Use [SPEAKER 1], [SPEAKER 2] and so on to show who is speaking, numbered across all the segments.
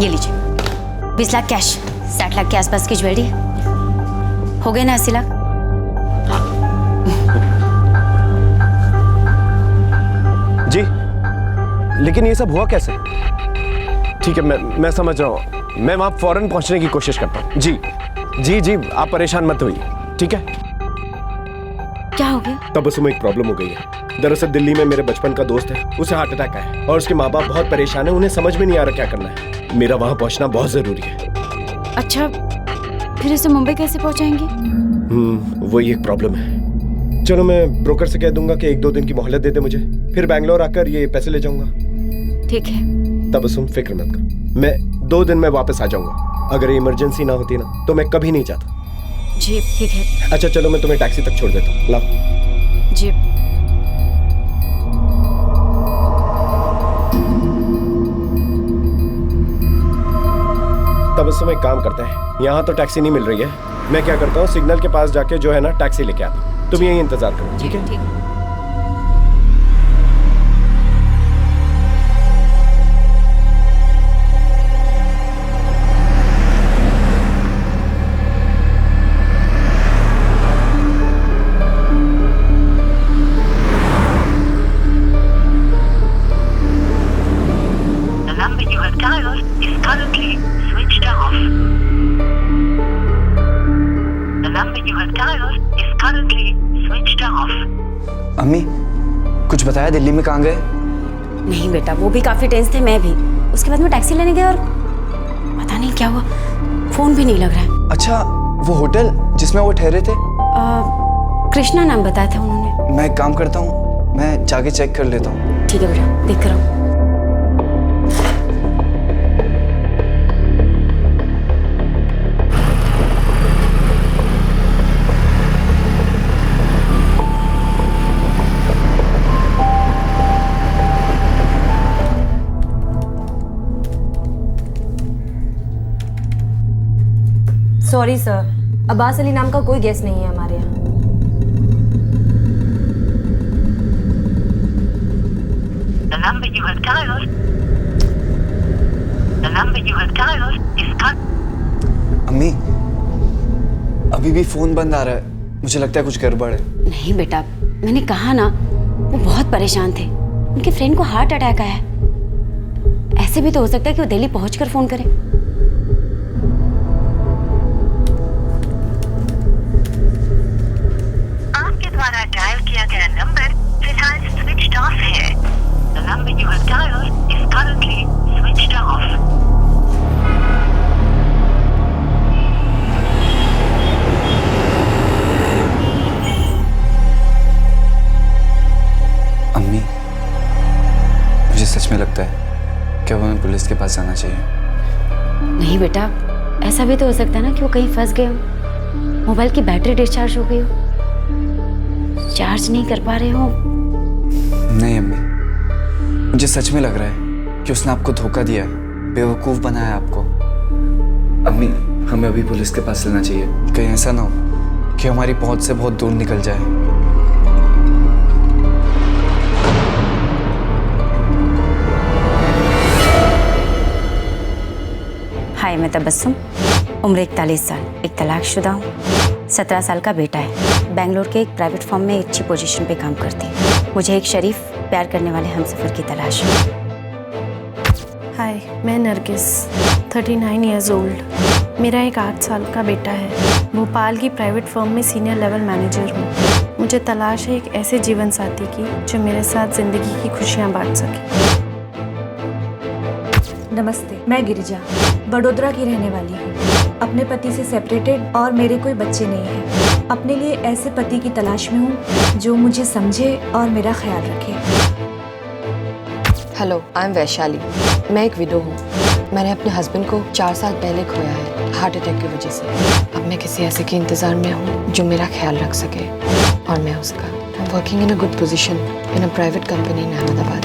[SPEAKER 1] ये लीजिए 20 लाख कैश, 60 लाख के आसपास की ज्वेलरी। हो गए ना 80 लाख?
[SPEAKER 2] जी, लेकिन ये सब हुआ कैसे? ठीक है, मैं समझ रहा हूँ। मैं वहां फौरन पहुंचने की कोशिश करता हूँ। जी जी जी, आप परेशान मत होइए, ठीक है?
[SPEAKER 1] क्या हो गया?
[SPEAKER 2] तब उसमें एक प्रॉब्लम हो गई है। दरअसल दिल्ली में मेरे बचपन का दोस्त है, उसे हार्ट अटैक आया है और उसके माँ बाप बहुत परेशान है। उन्हें समझ में नहीं आ रहा क्या करना है। मेरा वहां पहुंचना बहुत जरूरी है।
[SPEAKER 1] अच्छा, फिर उसे मुंबई कैसे पहुंचाएंगे?
[SPEAKER 2] वही एक प्रॉब्लम है। चलो, मैं ब्रोकर से कह दूंगा कि 1-2 दिन की मोहलत दे दे मुझे, फिर बैंगलोर आकर ये पैसे ले जाऊंगा।
[SPEAKER 1] ठीक है।
[SPEAKER 2] तब तुम फिक्र मत करो, मैं 2 दिन में वापस आ जाऊंगा। अगर ये इमरजेंसी ना होती ना तो मैं कभी नहीं जाता।
[SPEAKER 1] जी ठीक है।
[SPEAKER 2] अच्छा चलो, मैं तुम्हें टैक्सी तक छोड़ देता हूँ। लाओ।
[SPEAKER 1] जी।
[SPEAKER 2] तब उस समय काम करते हैं, यहाँ तो टैक्सी नहीं मिल रही है। मैं क्या करता हूँ, सिग्नल के पास जाके जो है ना टैक्सी लेके आता हूँ। तुम यहीं इंतजार करो, ठीक है?
[SPEAKER 1] ठीक है।
[SPEAKER 3] अम्मी, कुछ बताया दिल्ली में कहाँ गए?
[SPEAKER 1] नहीं बेटा, वो भी काफी टेंस थे, मैं भी। उसके बाद मैं टैक्सी लेने गया और पता नहीं क्या हुआ, फोन भी नहीं लग रहा है।
[SPEAKER 3] अच्छा, वो होटल जिसमें वो ठहरे थे?
[SPEAKER 1] कृष्णा नाम बताया था उन्होंने।
[SPEAKER 3] मैं एक काम करता हूँ, मैं जाके चेक कर लेता हूँ।
[SPEAKER 1] ठीक है बेटा, देख कर आओ।
[SPEAKER 4] सॉरी सर, अब्बास अली नाम का कोई गेस्ट नहीं है हमारे यहाँ।
[SPEAKER 5] The number you have dialed is
[SPEAKER 3] अम्मी, अभी भी फोन बंद आ रहा है। मुझे लगता है कुछ गड़बड़ है।
[SPEAKER 1] नहीं बेटा, मैंने कहा ना, वो बहुत परेशान थे। उनके फ्रेंड को हार्ट अटैक आया है। ऐसे भी तो हो सकता है कि वो दिल्ली पहुंचकर फोन करें।
[SPEAKER 5] आपके द्वारा डायल किया गया नंबर फिलहाल स्विच्ड ऑफ है। The number you have dialed is currently switched off.
[SPEAKER 3] अम्मी, मुझे सच में लगता है कि हमें पुलिस के पास जाना चाहिए।
[SPEAKER 1] नहीं बेटा, ऐसा भी तो हो सकता है ना कि वो कहीं फंस गए हो, मोबाइल की बैटरी डिस्चार्ज हो गई हो, चार्ज नहीं कर पा रहे हो।
[SPEAKER 3] नहीं अम्मी, मुझे सच में लग रहा है कि उसने आपको धोखा दिया है, बेवकूफ़ बनाया है आपको। अम्मी, हमें अभी पुलिस के पास लेना चाहिए। कहीं ऐसा ना हो कि हमारी पहुंच से बहुत दूर निकल जाए।
[SPEAKER 1] हाय, मैं तबस्सुम, उम्र 41 साल, एक तलाकशुदा हूँ, 17 साल का बेटा है। बेंगलोर के एक प्राइवेट फर्म में एक अच्छी पोजीशन पे काम करती है। मुझे एक शरीफ, प्यार करने वाले हमसफर की तलाश है।
[SPEAKER 6] हाय, मैं नरगिस, 39 इयर्स ओल्ड। मेरा एक 8 साल का बेटा है। भोपाल की प्राइवेट फर्म में सीनियर लेवल मैनेजर हूँ। मुझे तलाश है एक ऐसे जीवन साथी की जो मेरे साथ ज़िंदगी की खुशियाँ बांट सके।
[SPEAKER 4] नमस्ते, मैं गिरिजा, बड़ोदरा की रहने वाली हूँ। अपने पति से सेपरेटेड और मेरे कोई बच्चे नहीं हैं। अपने लिए ऐसे पति की तलाश में हूँ जो मुझे समझे और मेरा ख्याल रखे।
[SPEAKER 7] Hello, I am Vaishali. मैं एक विडो हूँ। मैंने अपने हस्बैंड को 4 साल पहले खोया है हार्ट अटैक की वजह से। अब मैं किसी ऐसे के इंतज़ार में हूँ जो मेरा ख्याल रख सके और मैं उसका। I am working in a good position in a private company in Ahmedabad.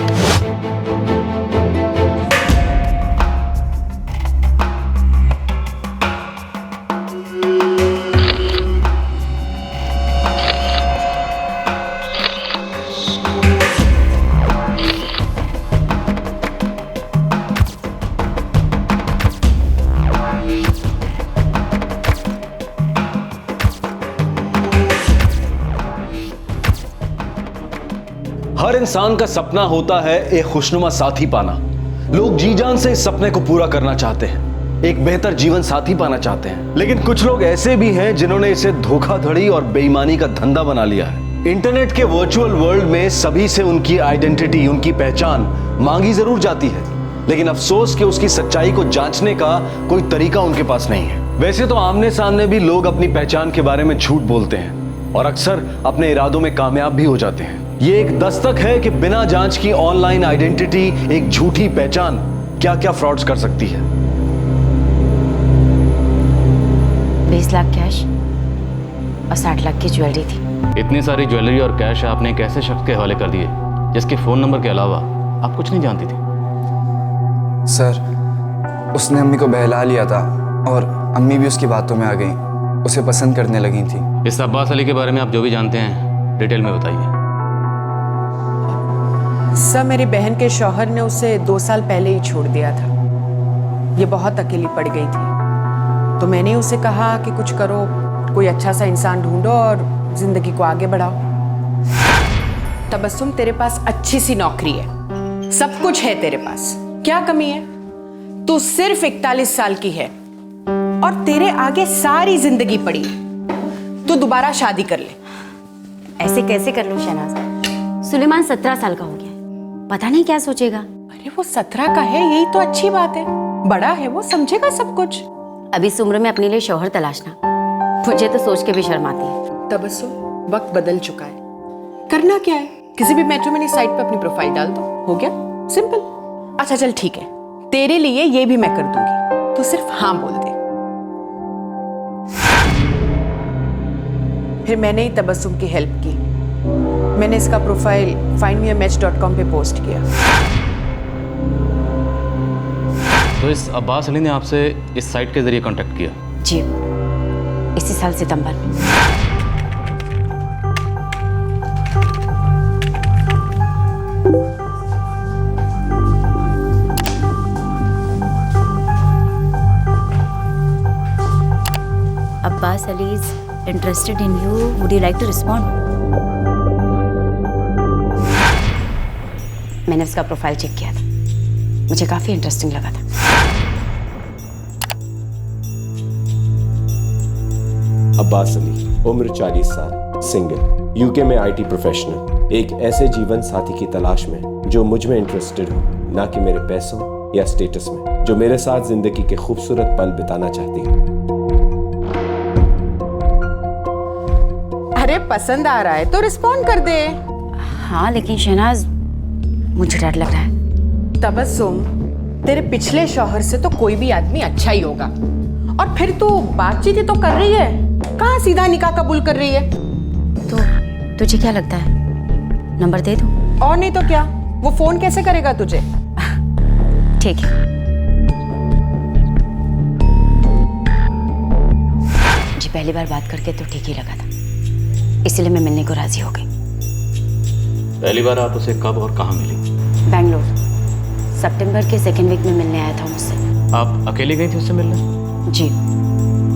[SPEAKER 8] हर इंसान का सपना होता है एक खुशनुमा साथी पाना। लोग जी जान से इस सपने को पूरा करना चाहते हैं, एक बेहतर जीवन साथी पाना चाहते हैं। लेकिन कुछ लोग ऐसे भी हैं जिन्होंने इसे धोखाधड़ी और बेईमानी का धंधा बना लिया है। इंटरनेट के वर्चुअल वर्ल्ड में सभी से उनकी आइडेंटिटी, उनकी पहचान मांगी जरूर जाती है, लेकिन अफसोस कि उसकी सच्चाई को जांचने का कोई तरीका उनके पास नहीं है। वैसे तो आमने सामने भी लोग अपनी पहचान के बारे में झूठ बोलते हैं और अक्सर अपने इरादों में कामयाब भी हो जाते हैं। ये एक दस्तक है कि बिना जांच की ऑनलाइन आइडेंटिटी, एक झूठी पहचान क्या क्या फ्रॉड्स कर सकती है।
[SPEAKER 1] 20 लाख कैश और 60 लाख की ज्वेलरी थी।
[SPEAKER 9] इतनी सारी ज्वेलरी और कैश आपने एक ऐसे शख्स के हवाले कर दिए जिसके फोन नंबर के अलावा आप कुछ नहीं जानती थी।
[SPEAKER 3] सर, उसने अम्मी को बहला लिया था और अम्मी भी उसकी बातों में आ गई, उसे पसंद करने लगी थी।
[SPEAKER 9] इस अब्बास अली के बारे में आप जो भी जानते हैं डिटेल में बताइए।
[SPEAKER 10] सर, मेरी बहन के शौहर ने उसे 2 साल पहले ही छोड़ दिया था। ये बहुत अकेली पड़ गई थी, तो मैंने उसे कहा कि कुछ करो, कोई अच्छा सा इंसान ढूंढो और जिंदगी को आगे बढ़ाओ। तबस्सुम, तेरे पास अच्छी सी नौकरी है, सब कुछ है तेरे पास, क्या कमी है? तू सिर्फ 41 साल की है और तेरे आगे सारी जिंदगी पड़ी है। तू दोबारा शादी कर ले।
[SPEAKER 1] ऐसे कैसे कर लूं शहनाज? सुलेमान 17 साल का हो गया, पता नहीं क्या सोचेगा।
[SPEAKER 10] अरे वो 17 का है, यही तो अच्छी बात है। बड़ा है वो, समझेगा सब कुछ।
[SPEAKER 1] अभी इस उम्र में अपने लिए शौहर तलाशना मुझे तो सोच के भी शर्म आती है।
[SPEAKER 10] तबस्सुम, वक्त बदल चुका है, करना क्या है? किसी भी मैट्रिमोनी साइट पे अपनी प्रोफाइल डाल दो, हो गया, सिंपल। अच्छा चल ठीक है, तेरे लिए ये भी मैं कर दूंगी, तो सिर्फ हाँ बोल दे। फिर मैंने ही तबस्सुम की हेल्प की। मैंने इसका प्रोफाइल findmeamatch.com पे पोस्ट किया।
[SPEAKER 9] तो इस अब्बास अली ने आपसे इस साइट के जरिए कांटेक्ट किया?
[SPEAKER 1] जी, इसी साल सितंबर में। Abbas Ali is interested in you. Would you like to respond? मैंने उसका प्रोफाइल चेक किया था, मुझे काफी इंटरेस्टिंग लगा था।
[SPEAKER 2] अब्बास अली, उम्र 40 साल, सिंगल, यूके में आईटी प्रोफेशनल, एक ऐसे जीवन साथी की तलाश में जो मुझ में इंटरेस्टेड हो, ना कि मेरे पैसों या स्टेटस में, जो मेरे साथ जिंदगी के खूबसूरत पल बिताना चाहती है।
[SPEAKER 10] अरे पसंद आ रहा है तो रिस्पॉन्ड कर दे।
[SPEAKER 1] हाँ, लेकिन शहनाज मुझे डर लग रहा है।
[SPEAKER 10] तबस्सुम, तेरे पिछले शौहर से तो कोई भी आदमी अच्छा ही होगा, और फिर तू बातचीत ही तो कर रही है, कहाँ सीधा निकाह कबूल कर रही है?
[SPEAKER 1] तो तुझे क्या लगता है, नंबर दे दूं?
[SPEAKER 10] और नहीं तो क्या, वो फोन कैसे करेगा तुझे?
[SPEAKER 1] ठीक है। मुझे पहली बार बात करके तो ठीक ही लगा था, इसलिए मैं मिलने को राजी हो गई।
[SPEAKER 9] पहली बार आप उसे कब और कहाँ मिली?
[SPEAKER 1] बैंगलोर, सितंबर के सेकेंड वीक में मिलने आया था मुझसे।
[SPEAKER 9] आप अकेले गई थी उससे मिलने?
[SPEAKER 1] जी,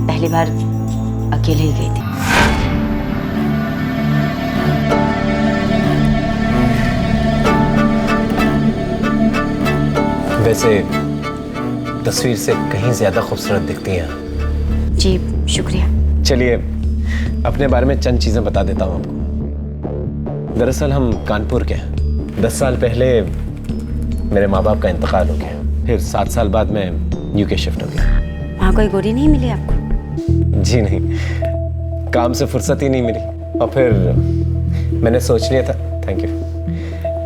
[SPEAKER 1] पहली बार अकेले ही गई थी।
[SPEAKER 2] वैसे तस्वीर से कहीं ज्यादा खूबसूरत दिखती हैं।
[SPEAKER 1] जी, शुक्रिया।
[SPEAKER 2] चलिए अपने बारे में चंद चीजें बता देता हूँ आपको। दरअसल हम कानपुर के हैं। 10 साल पहले मेरे माँ बाप का इंतकाल हो गया, फिर 7 साल बाद मैं यूके शिफ्ट हो गया।
[SPEAKER 1] वहाँ कोई गोरी नहीं मिली आपको?
[SPEAKER 2] जी नहीं, काम से फुर्सत ही नहीं मिली, और फिर मैंने सोच लिया था, थैंक यू,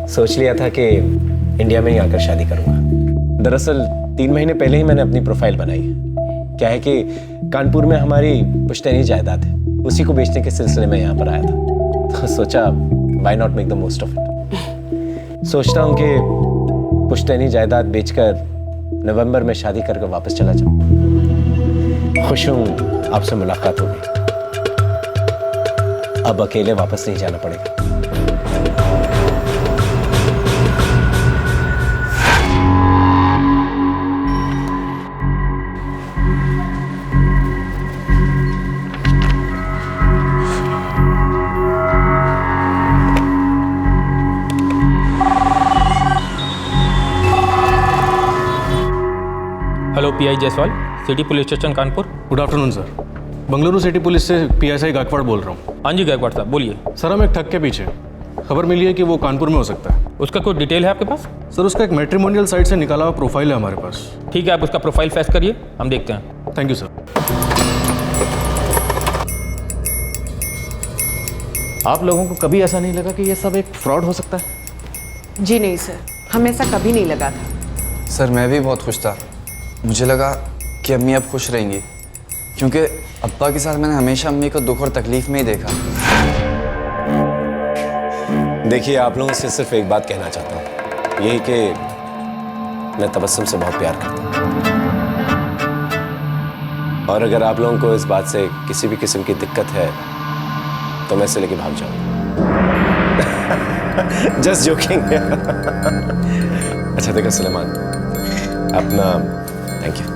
[SPEAKER 2] सोच लिया था कि इंडिया में ही आकर शादी करूँगा। दरअसल 3 महीने पहले ही मैंने अपनी प्रोफाइल बनाई है। क्या है कि कानपुर में हमारी पुश्तैनी जायदाद है, उसी को बेचने के सिलसिले में यहाँ पर आया था, तो सोचा why not make the most of it. सोचता हूँ कि पुश्तैनी जायदाद बेचकर नवंबर में शादी करके वापस चला जाऊँ। खुश हूँ आपसे मुलाकात हो गई, अब अकेले वापस नहीं जाना पड़ेगा।
[SPEAKER 11] Pi Jaiswal, city police station Kanpur.
[SPEAKER 8] Good afternoon sir, Bengaluru city police से पीएसआई गायकवाड़ बोल रहा हूँ।
[SPEAKER 11] हाँ जी गायकवाड़ साहब बोलिए।
[SPEAKER 8] सर हम एक ठग के पीछे, खबर मिली है कि वो कानपुर में हो सकता है।
[SPEAKER 11] उसका कोई डिटेल है आपके पास?
[SPEAKER 8] सर उसका एक मैट्रिमोनियल साइट से निकाला हुआ प्रोफाइल है हमारे पास।
[SPEAKER 11] ठीक है, आप उसका प्रोफाइल फेस करिए, हम देखते हैं।
[SPEAKER 8] Thank you sir.
[SPEAKER 9] आप लोगों को कभी ऐसा नहीं लगा कि ये सब एक फ्रॉड हो सकता है?
[SPEAKER 10] जी नहीं सर, हमें ऐसा कभी नहीं लगा था।
[SPEAKER 3] सर मैं भी बहुत खुश था। मुझे लगा कि अम्मी अब खुश रहेंगी, क्योंकि अब्बा के साथ मैंने हमेशा अम्मी को दुख और तकलीफ में ही देखा।
[SPEAKER 2] देखिए, आप लोगों से सिर्फ एक बात कहना चाहता हूँ, यही कि मैं तबस्सुम से बहुत प्यार करता हूँ, और अगर आप लोगों को इस बात से किसी भी किस्म की दिक्कत है तो मैं इसे लेके भाग जाऊंगा। Just joking. अच्छा देखो सुलेमान, अपना थैंक यू।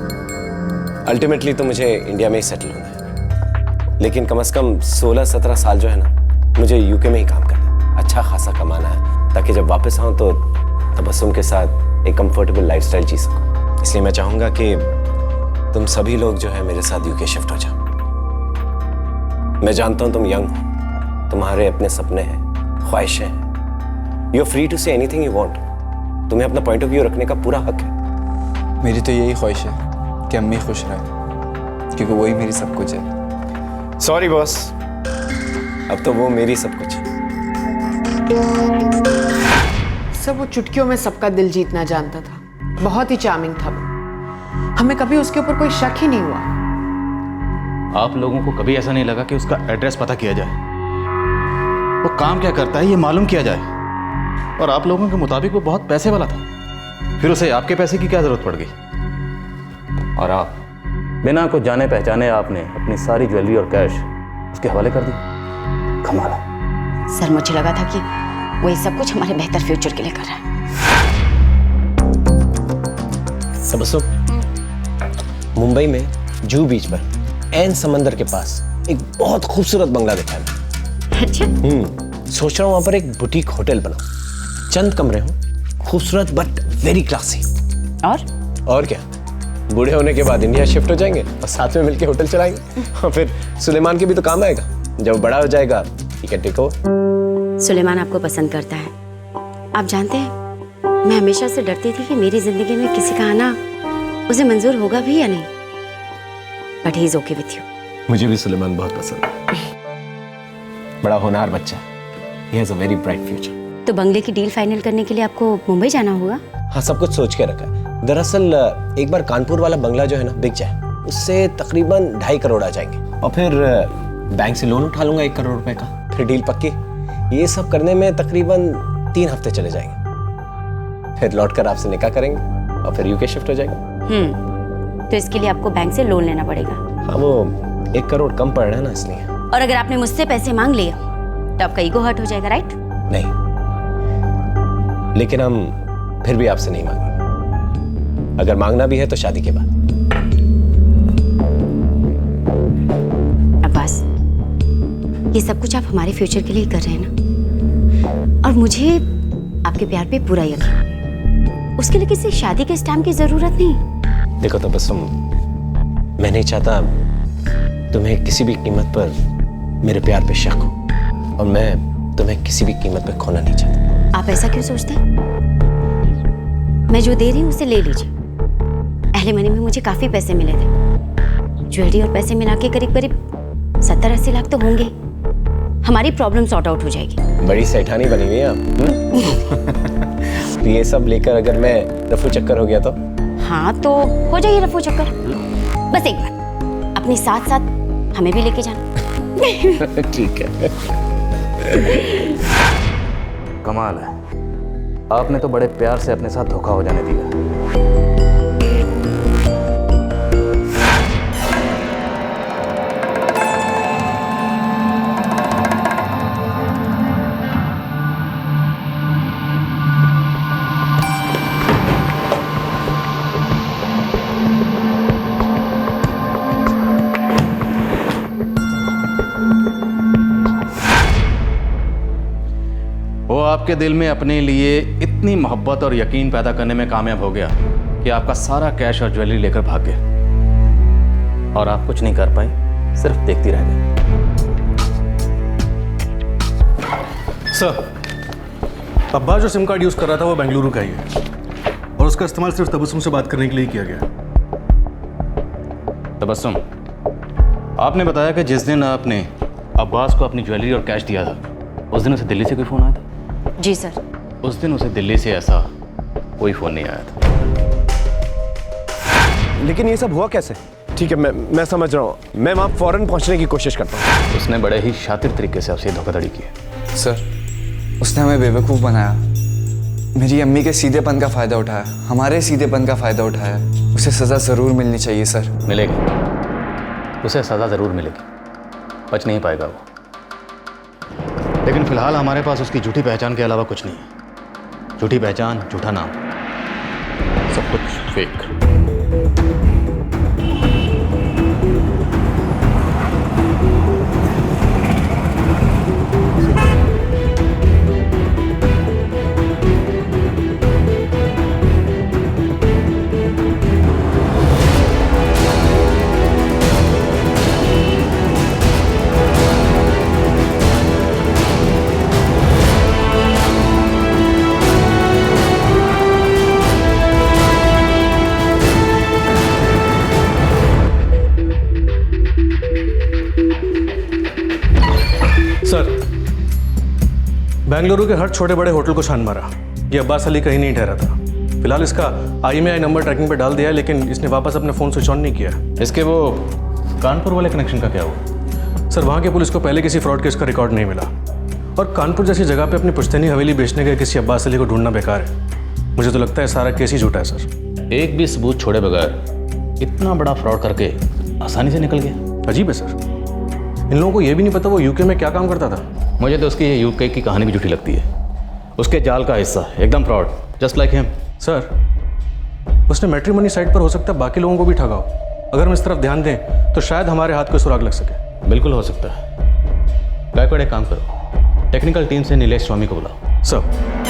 [SPEAKER 2] अल्टीमेटली तो मुझे इंडिया में ही सेटल होना है, लेकिन कम से कम 16-17 साल जो है ना, मुझे यूके में ही काम करना है, अच्छा खासा कमाना है, ताकि जब वापस आऊँ तो तबस्सुम के साथ एक कंफर्टेबल लाइफस्टाइल जी सकूं। इसलिए मैं चाहूँगा कि तुम सभी लोग जो है मेरे साथ यूके शिफ्ट हो जाओ। मैं जानता हूँ तुम यंग हो, तुम्हारे अपने सपने हैं, ख्वाहिशें हैं। You are free to say anything you want. तुम्हें अपना पॉइंट ऑफ व्यू रखने का पूरा हक है।
[SPEAKER 3] मेरी तो यही ख्वाहिश है कि अम्मी खुश रहे, क्योंकि वही मेरी सब कुछ है।
[SPEAKER 2] सॉरी बॉस, अब तो वो मेरी सब कुछ है।
[SPEAKER 10] सब वो चुटकियों में सबका दिल जीतना जानता था, बहुत ही चार्मिंग था वो। हमें कभी उसके ऊपर कोई शक ही नहीं हुआ।
[SPEAKER 9] आप लोगों को कभी ऐसा नहीं लगा कि उसका एड्रेस पता किया जाए, वो काम क्या करता है ये मालूम किया जाए? और आप लोगों के मुताबिक वो बहुत पैसे वाला था, फिर उसे आपके पैसे की क्या जरूरत पड़ गई? और आप बिना कुछ जाने पहचाने आपने अपनी सारी ज्वेलरी और कैश उसके हवाले कर दी। कमाल है।
[SPEAKER 1] सर मुझे लगा था कि वो ये सब कुछ हमारे बेहतर फ्यूचर के लिए कर रहा है।
[SPEAKER 2] तबस्सुम, मुंबई में जुहू बीच पर एन समंदर के पास एक बहुत खूबसूरत बंगला देखा है।
[SPEAKER 1] अच्छा।
[SPEAKER 2] सोच रहा हूँ वहां पर एक बुटीक होटल बनाऊं। चंद कमरे हों, खूबसूरत बट वेरी क्लासी। और क्या, बूढ़े होने के बाद इंडिया शिफ्ट हो जाएंगे और साथ में मिलके होटल चलाएंगे, और फिर सुलेमान के भी तो काम आएगा। जब बड़ा हो जाएगा he can take over.
[SPEAKER 1] Suleman आपको पसंद करता है। आप जानते हैं, मैं हमेशा से डरती थी कि मेरी जिंदगी में किसी का आना उसे मंजूर होगा भी या नहीं, but he is okay with you.
[SPEAKER 2] मुझे भी सुलेमान बहुत पसंद है, बड़ा होनहार बच्चा है। He has a very bright future.
[SPEAKER 1] तो बंगले की डील फाइनल करने के लिए आपको मुंबई जाना होगा?
[SPEAKER 2] हाँ, सब कुछ सोच के रखा है। दरअसल एक बार कानपुर वाला बंगला जो है ना बिक जाए, उससे तकरीबन 2.5 करोड़ आ जाएंगे, और फिर बैंक से लोन उठा लूंगा 1 करोड़ रुपए का, फिर डील पक्की। ये सब करने में तकरीबन 3 हफ्ते चले जाएंगे, फिर लौटकर आपसे निकाह करेंगे और फिर यूके शिफ्ट हो जाएंगे।
[SPEAKER 1] तो इसके लिए आपको बैंक से लोन लेना पड़ेगा।
[SPEAKER 2] हाँ, वो 1 करोड़ कम पड़ रहा है ना, इसलिए।
[SPEAKER 1] और अगर आपने मुझसे पैसे मांग लिए तो आपका ईगो हर्ट हो जाएगा, राइट?
[SPEAKER 2] नहीं, लेकिन हम फिर भी आपसे नहीं मांगेंगे। अगर मांगना भी है तो शादी के बाद।
[SPEAKER 1] अब्बास, ये सब कुछ आप हमारे फ्यूचर के लिए कर रहे हैं ना, और मुझे आपके प्यार पे पूरा यकीन है। उसके लिए किसी शादी के स्टैम्प की जरूरत नहीं।
[SPEAKER 2] देखो तबस्सुम, मैं नहीं चाहता तुम्हें किसी भी कीमत पर मेरे प्यार पे शक हो, और मैं तुम्हें किसी भी कीमत पे खोना नहीं चाहता।
[SPEAKER 1] आप ऐसा क्यों सोचते हैं? मैं जो दे रही हूँ उसे ले लीजिए। पहले महीने में मुझे काफी पैसे मिले थे, ज्वेलरी और पैसे मिला के करीब 70-80 लाख तो होंगे। हमारी प्रॉब्लम सॉर्ट आउट हो जाएगी।
[SPEAKER 2] बड़ी सेठानी बनी हुई है आप। ये सब लेकर अगर मैं रफू चक्कर हो गया तो?
[SPEAKER 1] हाँ, तो हो जाइए रफू चक्कर। बस एक बात, अपने साथ साथ हमें भी लेके जाना।
[SPEAKER 2] ठीक है।
[SPEAKER 9] कमाल है, आपने तो बड़े प्यार से अपने साथ धोखा हो जाने दिया। आपके दिल में अपने लिए इतनी मोहब्बत और यकीन पैदा करने में कामयाब हो गया कि आपका सारा कैश और ज्वेलरी लेकर भाग गए और आप कुछ नहीं कर पाए, सिर्फ देखती रह गई।
[SPEAKER 12] सर, अब्बास जो सिम कार्ड यूज कर रहा था वो बेंगलुरु का ही है और उसका इस्तेमाल सिर्फ तबस्सुम से बात करने के लिए किया गया।
[SPEAKER 9] तबस्सुम, आपने बताया कि जिस दिन आपने अब्बास को अपनी ज्वेलरी और कैश दिया था उस दिन उसे दिल्ली से कोई फ़ोन आया था?
[SPEAKER 1] जी सर।
[SPEAKER 9] उस दिन उसे दिल्ली से ऐसा कोई फ़ोन नहीं आया था।
[SPEAKER 2] लेकिन ये सब हुआ कैसे? ठीक है, मैं समझ रहा हूँ, मैं वहाँ फौरन पहुँचने की कोशिश करता हूँ।
[SPEAKER 9] उसने बड़े ही शातिर तरीके से आपसे धोखाधड़ी की है।
[SPEAKER 3] सर, उसने हमें बेवकूफ़ बनाया, मेरी अम्मी के सीधेपन का फ़ायदा उठाया, हमारे सीधेपन का फ़ायदा उठाया। उसे सज़ा ज़रूर मिलनी चाहिए सर।
[SPEAKER 9] मिलेगी, उसे सज़ा ज़रूर मिलेगी, बच नहीं पाएगा वो। लेकिन फिलहाल हमारे पास उसकी झूठी पहचान के अलावा कुछ नहीं है। झूठी पहचान, झूठा नाम, सब कुछ फेक।
[SPEAKER 12] सर, बेंगलुरु के हर छोटे बड़े होटल को छान मारा। ये अब्बास अली कहीं नहीं ठहरा था। फिलहाल इसका IMEI नंबर ट्रैकिंग पे डाल दिया है, लेकिन इसने वापस अपना फ़ोन स्विच ऑन नहीं किया।
[SPEAKER 9] इसके वो कानपुर वाले कनेक्शन का क्या हुआ?
[SPEAKER 12] सर, वहाँ के पुलिस को पहले किसी फ्रॉड केस का रिकॉर्ड नहीं मिला और कानपुर जैसी जगह पे अपनी पुश्तैनी हवेली बेचने गए किसी अब्बास अली को ढूंढना बेकार है। मुझे तो लगता है सारा केस ही झूठा है सर।
[SPEAKER 9] एक भी सबूत छोड़े बगैर इतना बड़ा फ्रॉड करके आसानी से निकल गया।
[SPEAKER 12] अजीब है सर। इन लोगों को ये भी नहीं पता वो यूके में क्या काम करता था।
[SPEAKER 9] मुझे तो उसकी यूके की कहानी भी झूठी लगती है। उसके जाल का हिस्सा, एकदम fraud, just like him.
[SPEAKER 12] Sir, उसने मैट्रिमनी साइट पर हो सकता है बाकी लोगों को भी ठगा हो। अगर हम इस तरफ ध्यान दें तो शायद हमारे हाथ को सुराग लग सके।
[SPEAKER 9] बिल्कुल हो सकता है। गायकवाड़, एक काम करो, टेक्निकल टीम से नीलेश स्वामी को बुलाओ।
[SPEAKER 12] सर।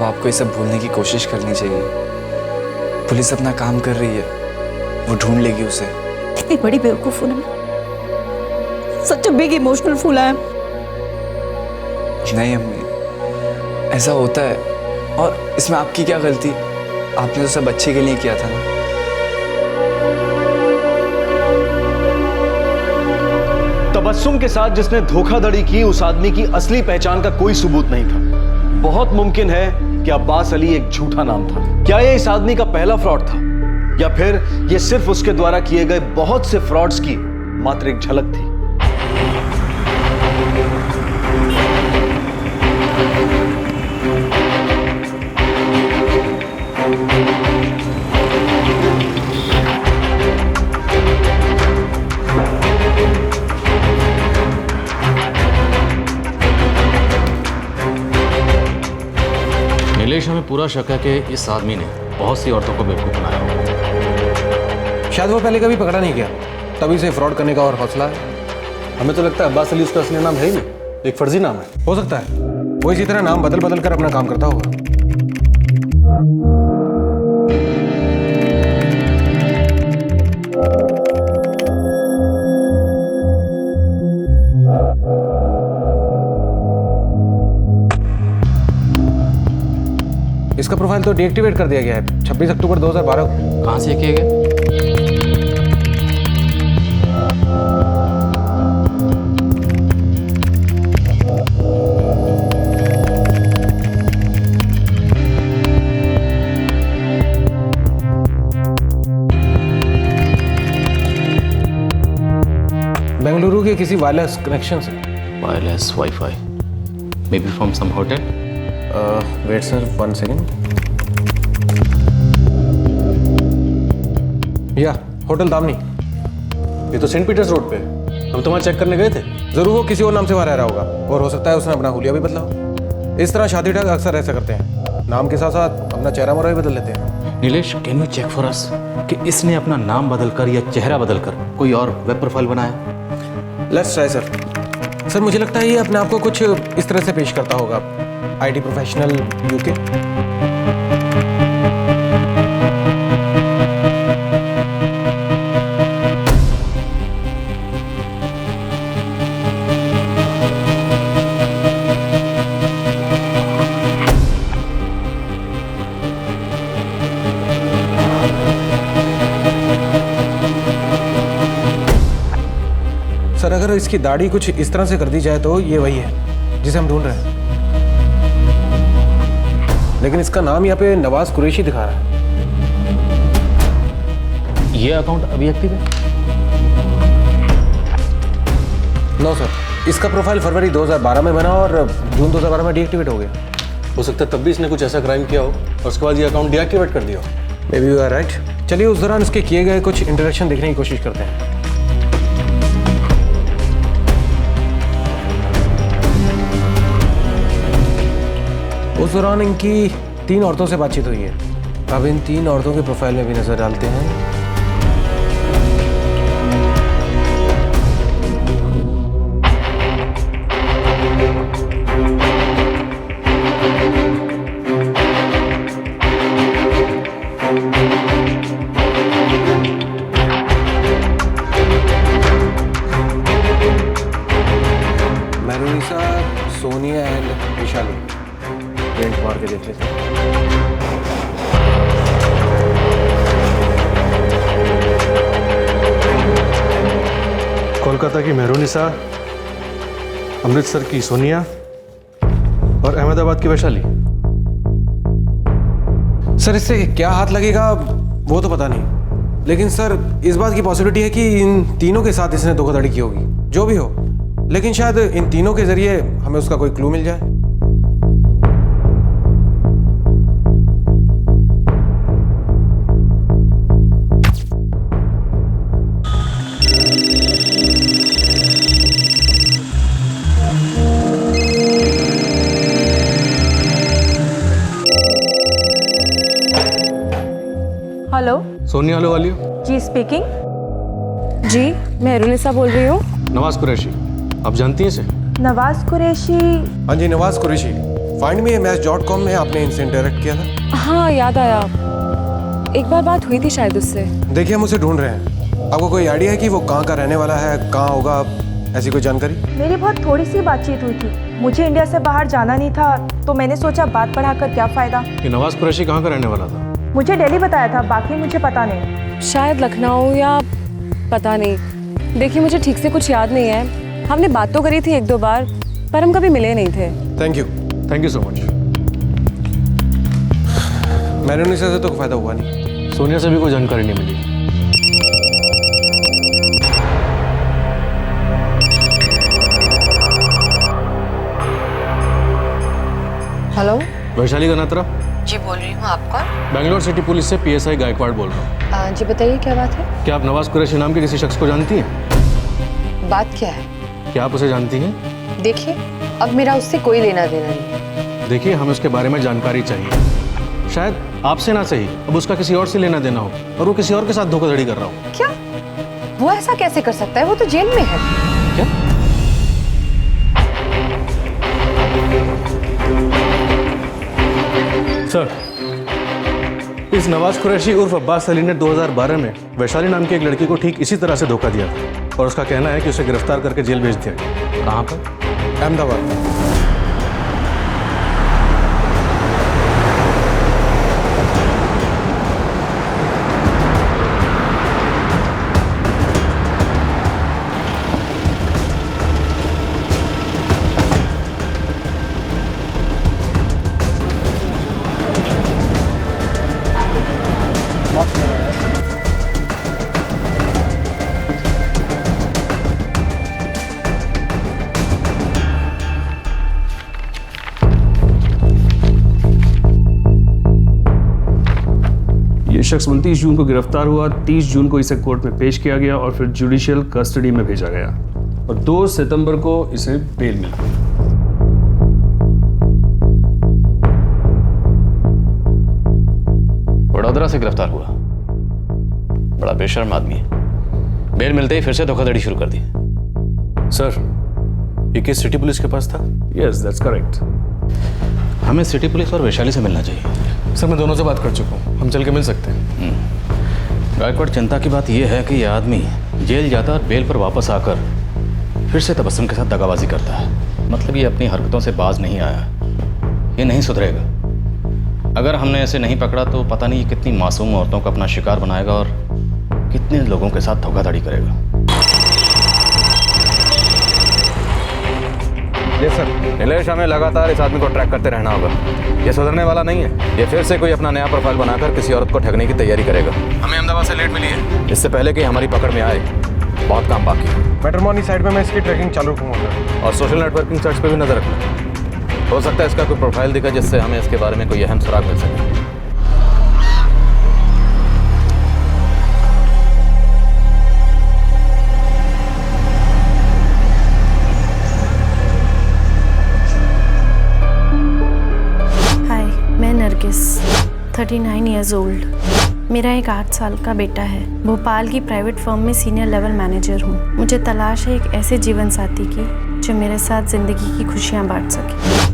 [SPEAKER 3] आपको ये सब भूलने की कोशिश करनी चाहिए। पुलिस अपना काम कर रही है, वो ढूंढ लेगी उसे।
[SPEAKER 4] कितनी बड़ी बेवकूफ हूं मैं। Such a big emotional fool I am.
[SPEAKER 3] नहीं अम्मी, ऐसा होता है और इसमें आपकी क्या गलती? आपने तो सब अच्छे के लिए किया था ना।
[SPEAKER 8] तबस्सुम के साथ जिसने धोखाधड़ी की उस आदमी की असली पहचान का कोई सबूत नहीं था। बहुत मुमकिन है कि अब्बास अली एक झूठा नाम था। क्या यह इस आदमी का पहला फ्रॉड था या फिर यह सिर्फ उसके द्वारा किए गए बहुत से फ्रॉड्स की मात्र एक झलक थी?
[SPEAKER 9] नीलेश, हमें पूरा शक है कि इस आदमी ने बहुत सी औरतों को बेवकूफ बनाया होगा।
[SPEAKER 13] शायद वो पहले कभी पकड़ा नहीं गया, तभी से फ्रॉड करने का और हौसला है।
[SPEAKER 12] हमें तो लगता है अब्बास अली उसका असली नाम है ही नहीं, एक फर्जी नाम है। हो सकता है वो इसी तरह नाम बदल बदल कर अपना काम करता होगा। इसका प्रोफाइल तो डीएक्टिवेट कर दिया गया है 26 अक्टूबर 2012 को।
[SPEAKER 11] कहाँ से किए गए?
[SPEAKER 12] बेंगलुरु के किसी वायरलेस कनेक्शन से।
[SPEAKER 11] Wireless wifi, maybe from some hotel.
[SPEAKER 12] Wait sir 1 second. या होटल दामनी, ये तो सेंट पीटर्स रोड पे है। हम तो वहाँ चेक करने गए थे। जरूर वो किसी और नाम से वहाँ रह रहा होगा, और हो सकता है उसने अपना हुलिया भी बदला हो। इस तरह शादी ठग अक्सर ऐसा करते हैं, नाम के साथ साथ अपना चेहरा मोहरा भी बदल लेते हैं।
[SPEAKER 11] Nilesh, can you check for us कि इसने अपना नाम बदलकर या चेहरा बदलकर कोई और वेब प्रोफाइल बनाया?
[SPEAKER 12] Let's try sir. सर मुझे लगता है ये अपने आप को कुछ इस तरह से पेश करता होगा। IT professional UK. सर अगर इसकी दाढ़ी कुछ इस तरह से कर दी जाए तो ये वही है जिसे हम ढूंढ रहे हैं, लेकिन इसका नाम यहाँ पे नवाज कुरैशी दिखा रहा है।
[SPEAKER 11] ये अकाउंट अभी एक्टिव है?
[SPEAKER 12] नो सर, इसका प्रोफाइल फरवरी 2012 में बना और जून 2012 में डीएक्टिवेट हो गया। हो सकता है तब भी इसने कुछ ऐसा क्राइम किया हो और उसके बाद ये अकाउंट डीएक्टिवेट कर दिया हो। Maybe you are right. चलिए उस दौरान उसके किए गए कुछ इंटरेक्शन देखने की कोशिश करते हैं। उस दौरान इनकी 3 औरतों से बातचीत हुई है। अब इन 3 औरतों के प्रोफाइल में भी नजर डालते हैं। मेहरुनिसा, सोनिया एंड विशाली। प्रिंट मार के देख लेते हैं।
[SPEAKER 13] कोलकाता की मेहरुनिसा, अमृतसर की सोनिया और अहमदाबाद की वैशाली।
[SPEAKER 12] सर इससे क्या हाथ लगेगा वो तो पता नहीं, लेकिन सर इस बात की पॉसिबिलिटी है कि इन तीनों के साथ इसने धोखाधड़ी की होगी। जो भी हो, लेकिन शायद इन तीनों के जरिए हमें उसका कोई क्लू मिल जाए।
[SPEAKER 14] हेलो,
[SPEAKER 13] सोनिया लो वाली
[SPEAKER 14] जी स्पीकिंग। जी मैं मेहरुनिसा बोल रही हूँ।
[SPEAKER 13] नवाज कुरैशी, आप जानती हैं इसे?
[SPEAKER 14] नवाज कुरैशी?
[SPEAKER 12] हाँ जी, नवाज कुरैशी। findme.com में आपने इनसे इंटरेक्ट किया था।
[SPEAKER 14] हाँ याद आया, एक बार बात हुई थी शायद उससे।
[SPEAKER 12] देखिए हम उसे ढूंढ रहे हैं। आपको कोई आइडिया है कि वो कहाँ का रहने वाला है, कहाँ होगा, ऐसी कोई जानकारी?
[SPEAKER 14] मेरी बहुत थोड़ी सी बातचीत हुई थी। मुझे इंडिया से बाहर जाना नहीं था तो मैंने सोचा बात बढ़ाकर क्या फ़ायदा।
[SPEAKER 13] कि नवाज कुरैशी कहाँ का रहने वाला था?
[SPEAKER 14] मुझे दिल्ली बताया था, बाकी मुझे पता नहीं। शायद लखनऊ या पता नहीं। देखिए मुझे ठीक से कुछ याद नहीं है। हमने बात तो करी थी 1-2 बार, पर हम कभी मिले नहीं थे।
[SPEAKER 12] Thank you so much. Mehrunnisa से तो कोई फायदा हुआ नहीं।
[SPEAKER 13] सोनिया से भी कोई जानकारी नहीं मिली।
[SPEAKER 7] हेलो,
[SPEAKER 13] वैशाली गनात्रा
[SPEAKER 7] जी बोल रही हूँ। आप कौन?
[SPEAKER 13] बैंगलोर सिटी पुलिस से पीएसआई गायकवाड़ बोल रहा हूँ।
[SPEAKER 7] जी बताइए क्या बात है?
[SPEAKER 13] क्या आप नवाज कुरैशी नाम के किसी शख्स को जानती हैं?
[SPEAKER 7] बात क्या है?
[SPEAKER 13] क्या आप उसे जानती हैं?
[SPEAKER 7] देखिए अब मेरा उससे कोई लेना देना नहीं।
[SPEAKER 13] देखिए हमें उसके बारे में जानकारी चाहिए। शायद आपसे ना सही, अब उसका किसी और से लेना देना हो और वो किसी और के साथ धोखाधड़ी कर रहा हो।
[SPEAKER 7] क्या? वो ऐसा कैसे कर सकता है? वो तो जेल में है।
[SPEAKER 11] क्या?
[SPEAKER 13] सर, इस नवाज कुरैशी उर्फ अब्बास अली ने 2012 में वैशाली नाम की एक लड़की को ठीक इसी तरह से धोखा दिया था और उसका कहना है कि उसे गिरफ्तार करके जेल भेज दिया गया।
[SPEAKER 11] कहाँ पर?
[SPEAKER 13] अहमदाबाद।
[SPEAKER 15] शख्स 29 जून को गिरफ्तार हुआ, 30 जून को इसे कोर्ट में पेश किया गया और फिर जुडिशियल कस्टडी में भेजा गया और 2 सितंबर को इसे बेल मिला।
[SPEAKER 11] वडोदरा से गिरफ्तार हुआ, बड़ा बेशर्म आदमी है। बेल मिलते ही फिर से धोखाधड़ी शुरू कर दी।
[SPEAKER 12] सर, ये केस सिटी पुलिस के पास था?
[SPEAKER 15] Yes, that's correct.
[SPEAKER 11] हमें सिटी पुलिस और वैशाली से मिलना चाहिए।
[SPEAKER 12] सर, मैं दोनों से बात कर चुका हूँ, हम चल के मिल सकते हैं।
[SPEAKER 11] गायकवाड़, चिंता की बात यह है कि यह आदमी जेल जाता और बेल पर वापस आकर फिर से तबस्सुम के साथ दगाबाजी करता है। मतलब ये अपनी हरकतों से बाज नहीं आया, ये नहीं सुधरेगा। अगर हमने ऐसे नहीं पकड़ा तो पता नहीं ये कितनी मासूम औरतों को अपना शिकार बनाएगा और कितने लोगों के साथ धोखाधड़ी करेगा।
[SPEAKER 12] सर, नीलेश, हमें लगातार इस आदमी को ट्रैक करते रहना होगा। ये सुधरने वाला नहीं है। ये फिर से कोई अपना नया प्रोफाइल बनाकर किसी औरत को ठगने की तैयारी करेगा। हमें अहमदाबाद से लेट मिली है, इससे पहले कि हमारी पकड़ में आए बहुत काम बाकी है।
[SPEAKER 13] मैट्रिमोनी साइट में मैं इसकी ट्रैकिंग चालू रखूंगा
[SPEAKER 12] और सोशल नेटवर्किंग सर्च पे भी नजर रखना। हो सकता है इसका कोई प्रोफाइल दिखा जिससे हमें इसके बारे में कोई अहम सुराग मिल सके।
[SPEAKER 6] मैं नरगिस, 39 ईयर्स ओल्ड। मेरा एक 8 साल का बेटा है। भोपाल की प्राइवेट फर्म में सीनियर लेवल मैनेजर हूँ। मुझे तलाश है एक ऐसे जीवन साथी की जो मेरे साथ जिंदगी की खुशियाँ बांट सके।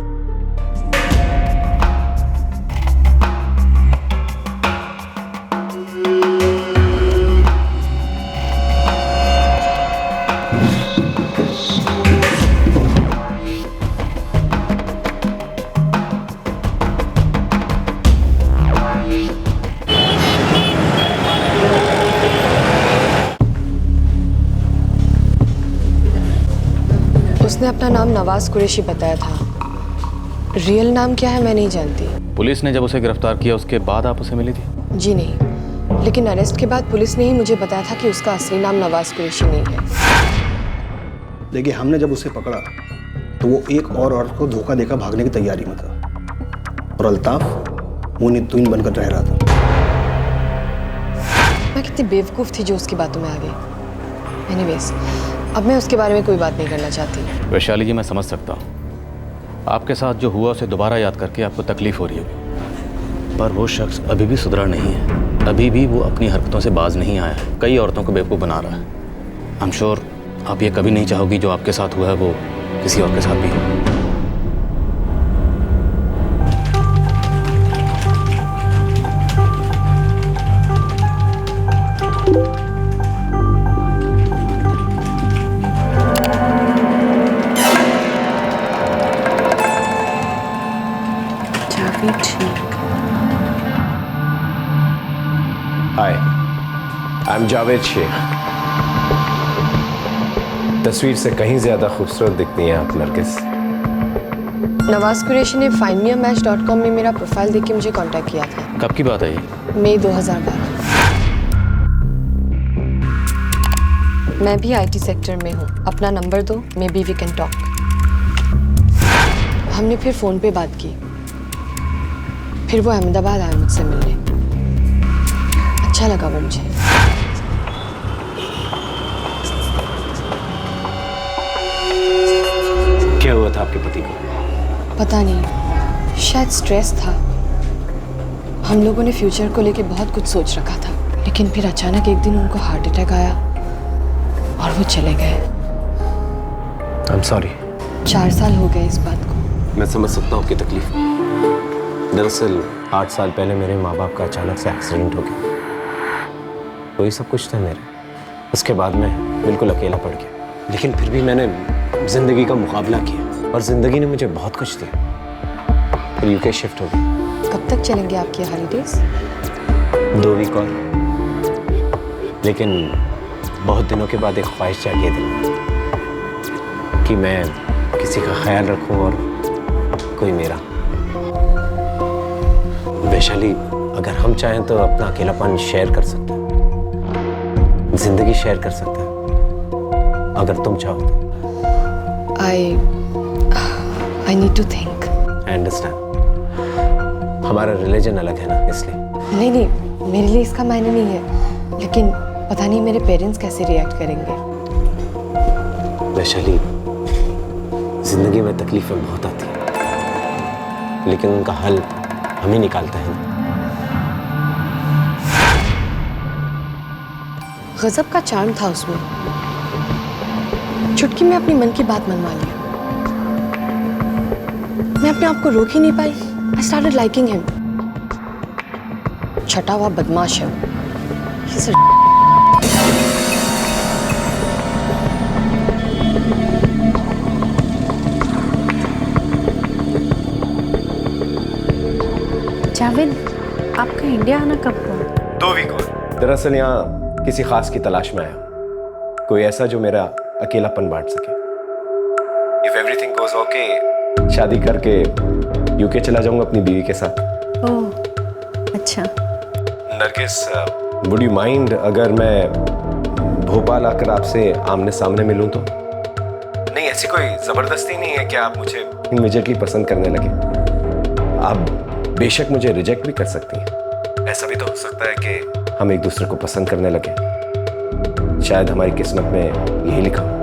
[SPEAKER 7] उसने अपना नाम नवाज कुरैशी बताया था। रियल नाम क्या है मैं नहीं जानती।
[SPEAKER 11] पुलिस ने जब उसे गिरफ्तार किया उसके बाद आप उसे मिली थी?
[SPEAKER 7] जी नहीं, लेकिन अरेस्ट के बाद पुलिस ने ही मुझे बताया था कि उसका असली नाम नवाज कुरैशी नहीं है।
[SPEAKER 16] देखिए, हमने जब उसे पकड़ा तो वो एक और औरत को धोखा देकर भागने की तैयारी में था और अल्ताफ मुंह नितुन बनकर रह रहा था।
[SPEAKER 7] मैं कितनी बेवकूफ़ थी जो उसकी बातों में आ गई। एनीवेज, अब मैं उसके बारे में कोई बात नहीं करना चाहती।
[SPEAKER 11] वैशाली जी, मैं समझ सकता हूँ आपके साथ जो हुआ उसे दोबारा याद करके आपको तकलीफ हो रही होगी, पर वो शख्स अभी भी सुधरा नहीं है। अभी भी वो अपनी हरकतों से बाज नहीं आया है, कई औरतों को बेवकूफ़ बना रहा है। आई एम श्योर आप ये कभी नहीं चाहोगी जो आपके साथ हुआ है वो किसी और के साथ भी हो।
[SPEAKER 2] हाय, आई एम जावेद शेख। तस्वीर से कहीं ज्यादा खूबसूरत दिखती हैं आप नरगिस।
[SPEAKER 7] नवाज कुरैशी ने findmeamatch.com में मेरा प्रोफाइल देख के मुझे कांटेक्ट किया था।
[SPEAKER 11] कब की बात है ये?
[SPEAKER 7] मई 2012। मैं भी आईटी सेक्टर में हूँ। अपना नंबर दो, maybe we can talk. हमने फिर फ़ोन पे बात की। फिर वो अहमदाबाद आया मुझसे मिलने। अच्छा लगा वो मुझे।
[SPEAKER 2] क्या हुआ था आपके पति को?
[SPEAKER 7] पता नहीं, शायद स्ट्रेस था। हम लोगों ने फ्यूचर को लेके बहुत कुछ सोच रखा था, लेकिन फिर अचानक एक दिन उनको हार्ट अटैक आया और वो चले गए।
[SPEAKER 2] I am sorry.
[SPEAKER 7] 4 साल हो गए इस बात को।
[SPEAKER 2] मैं समझ सकता हूँ आपकी तकलीफ। दरअसल 8 साल पहले मेरे माँ बाप का अचानक से एक्सीडेंट हो गया। वही सब कुछ था मेरे। उसके बाद मैं बिल्कुल अकेला पड़ गया, लेकिन फिर भी मैंने जिंदगी का मुकाबला किया और जिंदगी ने मुझे बहुत कुछ दिया। फिर यूके शिफ्ट हो गया।
[SPEAKER 7] कब तक चलेंगे आपके हॉलीडेज?
[SPEAKER 2] 2 वीक और। लेकिन बहुत दिनों के बाद एक ख्वाहिश जागी है दिल में कि मैं किसी का ख्याल रखूं और कोई मेरा। वैशाली, अगर हम चाहें तो अपना अकेलापन शेयर कर सकते हैं, जिंदगी शेयर कर सकते हैं, अगर तुम चाहो तो।
[SPEAKER 7] I need to think.
[SPEAKER 2] I understand. हमारा रिलीजन अलग है ना, इसलिए।
[SPEAKER 7] नहीं, मेरे लिए इसका मायने नहीं है, लेकिन पता नहीं मेरे पेरेंट्स कैसे रिएक्ट करेंगे।
[SPEAKER 2] वैशाली, जिंदगी में तकलीफें बहुत आती हैं, लेकिन उनका हल हम ही निकालते हैं।
[SPEAKER 7] गजब का चार्म था उसमें। चुटकी में अपनी मन की बात मनवा ली। मैं अपने आप को रोक ही नहीं पाई। I started liking him. छटा हुआ बदमाश है वो। He's a
[SPEAKER 6] जावेद, आपका इंडिया आना कब हुआ?
[SPEAKER 2] 2 वीक और। दरअसल यहाँ किसी खास की तलाश में आया, कोई ऐसा जो मेरा अकेलापन बांट सके। If everything goes okay, शादी करके यूके चला जाऊंगा अपनी बीवी के साथ।
[SPEAKER 6] ओह, अच्छा।
[SPEAKER 2] नरगिस, वुड यू माइंड अगर मैं भोपाल आकर आपसे आमने सामने मिलूं तो? नहीं, ऐसी कोई जबरदस्ती नहीं है कि आप मुझे इमीडिएटली पसंद करने लगे। आप बेशक मुझे रिजेक्ट भी कर सकती हैं। ऐसा भी तो हो सकता है कि हम एक दूसरे को पसंद करने लगे। शायद हमारी किस्मत में यही लिखा हो।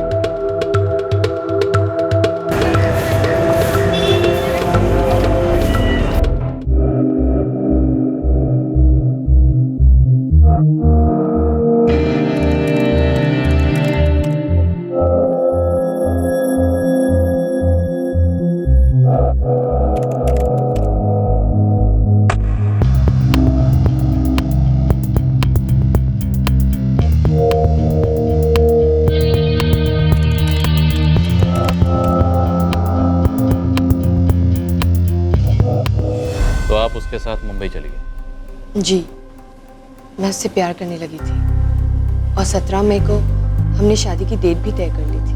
[SPEAKER 11] उसके साथ मुंबई चली गई?
[SPEAKER 7] जी, मैं उससे प्यार करने लगी थी और 17 मई को हमने शादी की डेट भी तय कर ली थी।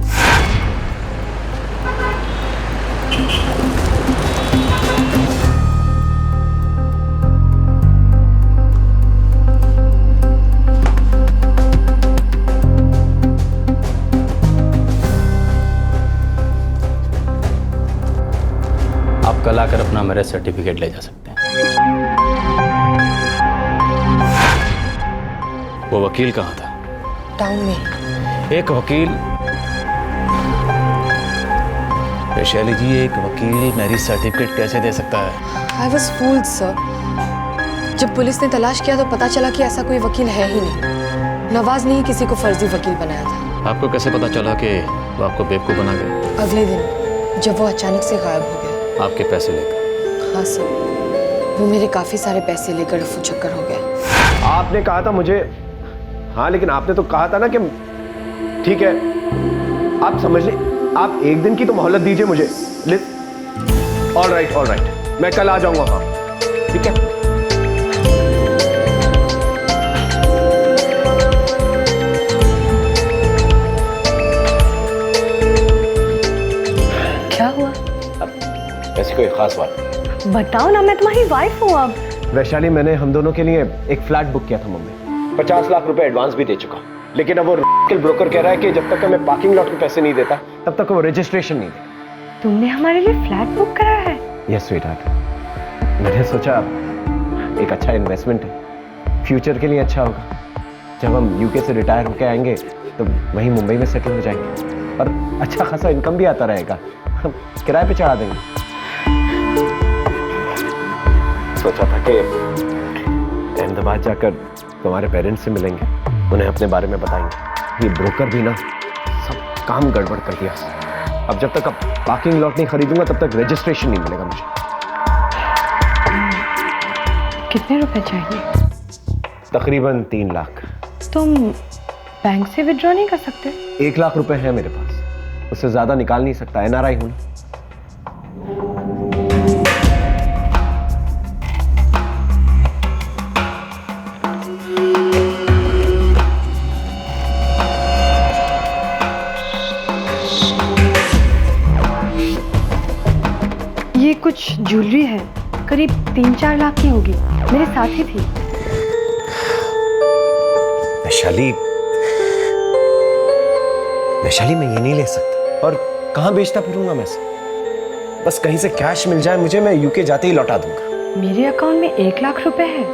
[SPEAKER 11] आप कल आकर अपना मैरिज सर्टिफिकेट ले जा सकते हैं। वो वकील कहाँ था?
[SPEAKER 7] टाउन में।
[SPEAKER 11] एक वकील? वैशाली जी, एक वकील मैरिज सर्टिफिकेट कैसे दे सकता है?
[SPEAKER 7] I was fooled, sir. जब पुलिस ने तलाश किया तो पता चला कि ऐसा कोई वकील है ही नहीं। नवाज ने ही किसी को फर्जी वकील बनाया था।
[SPEAKER 11] आपको कैसे पता चला कि वो आपको बेवकूफ़ बना गए?
[SPEAKER 7] अगले दिन जब वो अचानक से गायब हो गया।
[SPEAKER 11] आपके पैसे लेकर?
[SPEAKER 7] हाँ सर, वो मेरे काफी सारे पैसे लेकर रफू चक्कर हो गया।
[SPEAKER 2] आपने कहा था मुझे, हाँ लेकिन आपने तो कहा था ना कि ठीक है, आप समझ ले, आप एक दिन की तो मोहलत दीजिए मुझे। ऑल राइट, मैं कल आ जाऊंगा। हाँ ठीक है।
[SPEAKER 14] क्या हुआ?
[SPEAKER 2] ऐसी कोई खास बात?
[SPEAKER 14] बताओ ना, मैं तुम्हारी वाइफ हूँ अब।
[SPEAKER 2] वैशाली, मैंने हम दोनों के लिए एक फ्लैट बुक किया था मुंबई। 50 लाख रुपए एडवांस भी दे चुका, लेकिन अब वो ब्रोकर कह रहा है कि जब तक मैं पार्किंग लॉट के पैसे नहीं देता तब तक वो रजिस्ट्रेशन नहीं देगा।
[SPEAKER 14] तुमने हमारे लिए फ्लैट बुक करा है?
[SPEAKER 2] यस स्वीटहार्ट, मैंने सोचा एक अच्छा इन्वेस्टमेंट है, फ्यूचर के लिए अच्छा होगा। जब हम यूके से रिटायर होकर आएंगे तो वहीं मुंबई में सेटल हो जाएंगे और अच्छा खासा इनकम भी आता रहेगा, हम किराए पे चढ़ा देंगे। सोचा था कि अहमदाबाद जाकर तुम्हारे पेरेंट्स से मिलेंगे, उन्हें अपने बारे में बताएंगे। ये ब्रोकर भी ना सब काम गड़बड़ कर दिया। अब जब तक अब पार्किंग लॉट नहीं खरीदूंगा तब तक रजिस्ट्रेशन नहीं मिलेगा मुझे।
[SPEAKER 7] कितने रुपए चाहिए?
[SPEAKER 2] तकरीबन 3 लाख।
[SPEAKER 7] तुम बैंक से विड्रॉ नहीं कर सकते?
[SPEAKER 2] 1 लाख रुपए है मेरे पास, उससे ज्यादा निकाल नहीं सकता, एनआरआई हूं ना।
[SPEAKER 7] ये कुछ ज्वेलरी है, करीब 3-4 लाख की होगी, मेरे साथ ही थी।
[SPEAKER 2] वैशाली मैं ये नहीं ले सकता, और कहां बेचता फिरूंगा मैं इसे? बस कहीं से कैश मिल जाए मुझे, मैं यूके जाते ही लौटा दूंगा।
[SPEAKER 7] मेरे अकाउंट में 1 लाख रुपए है।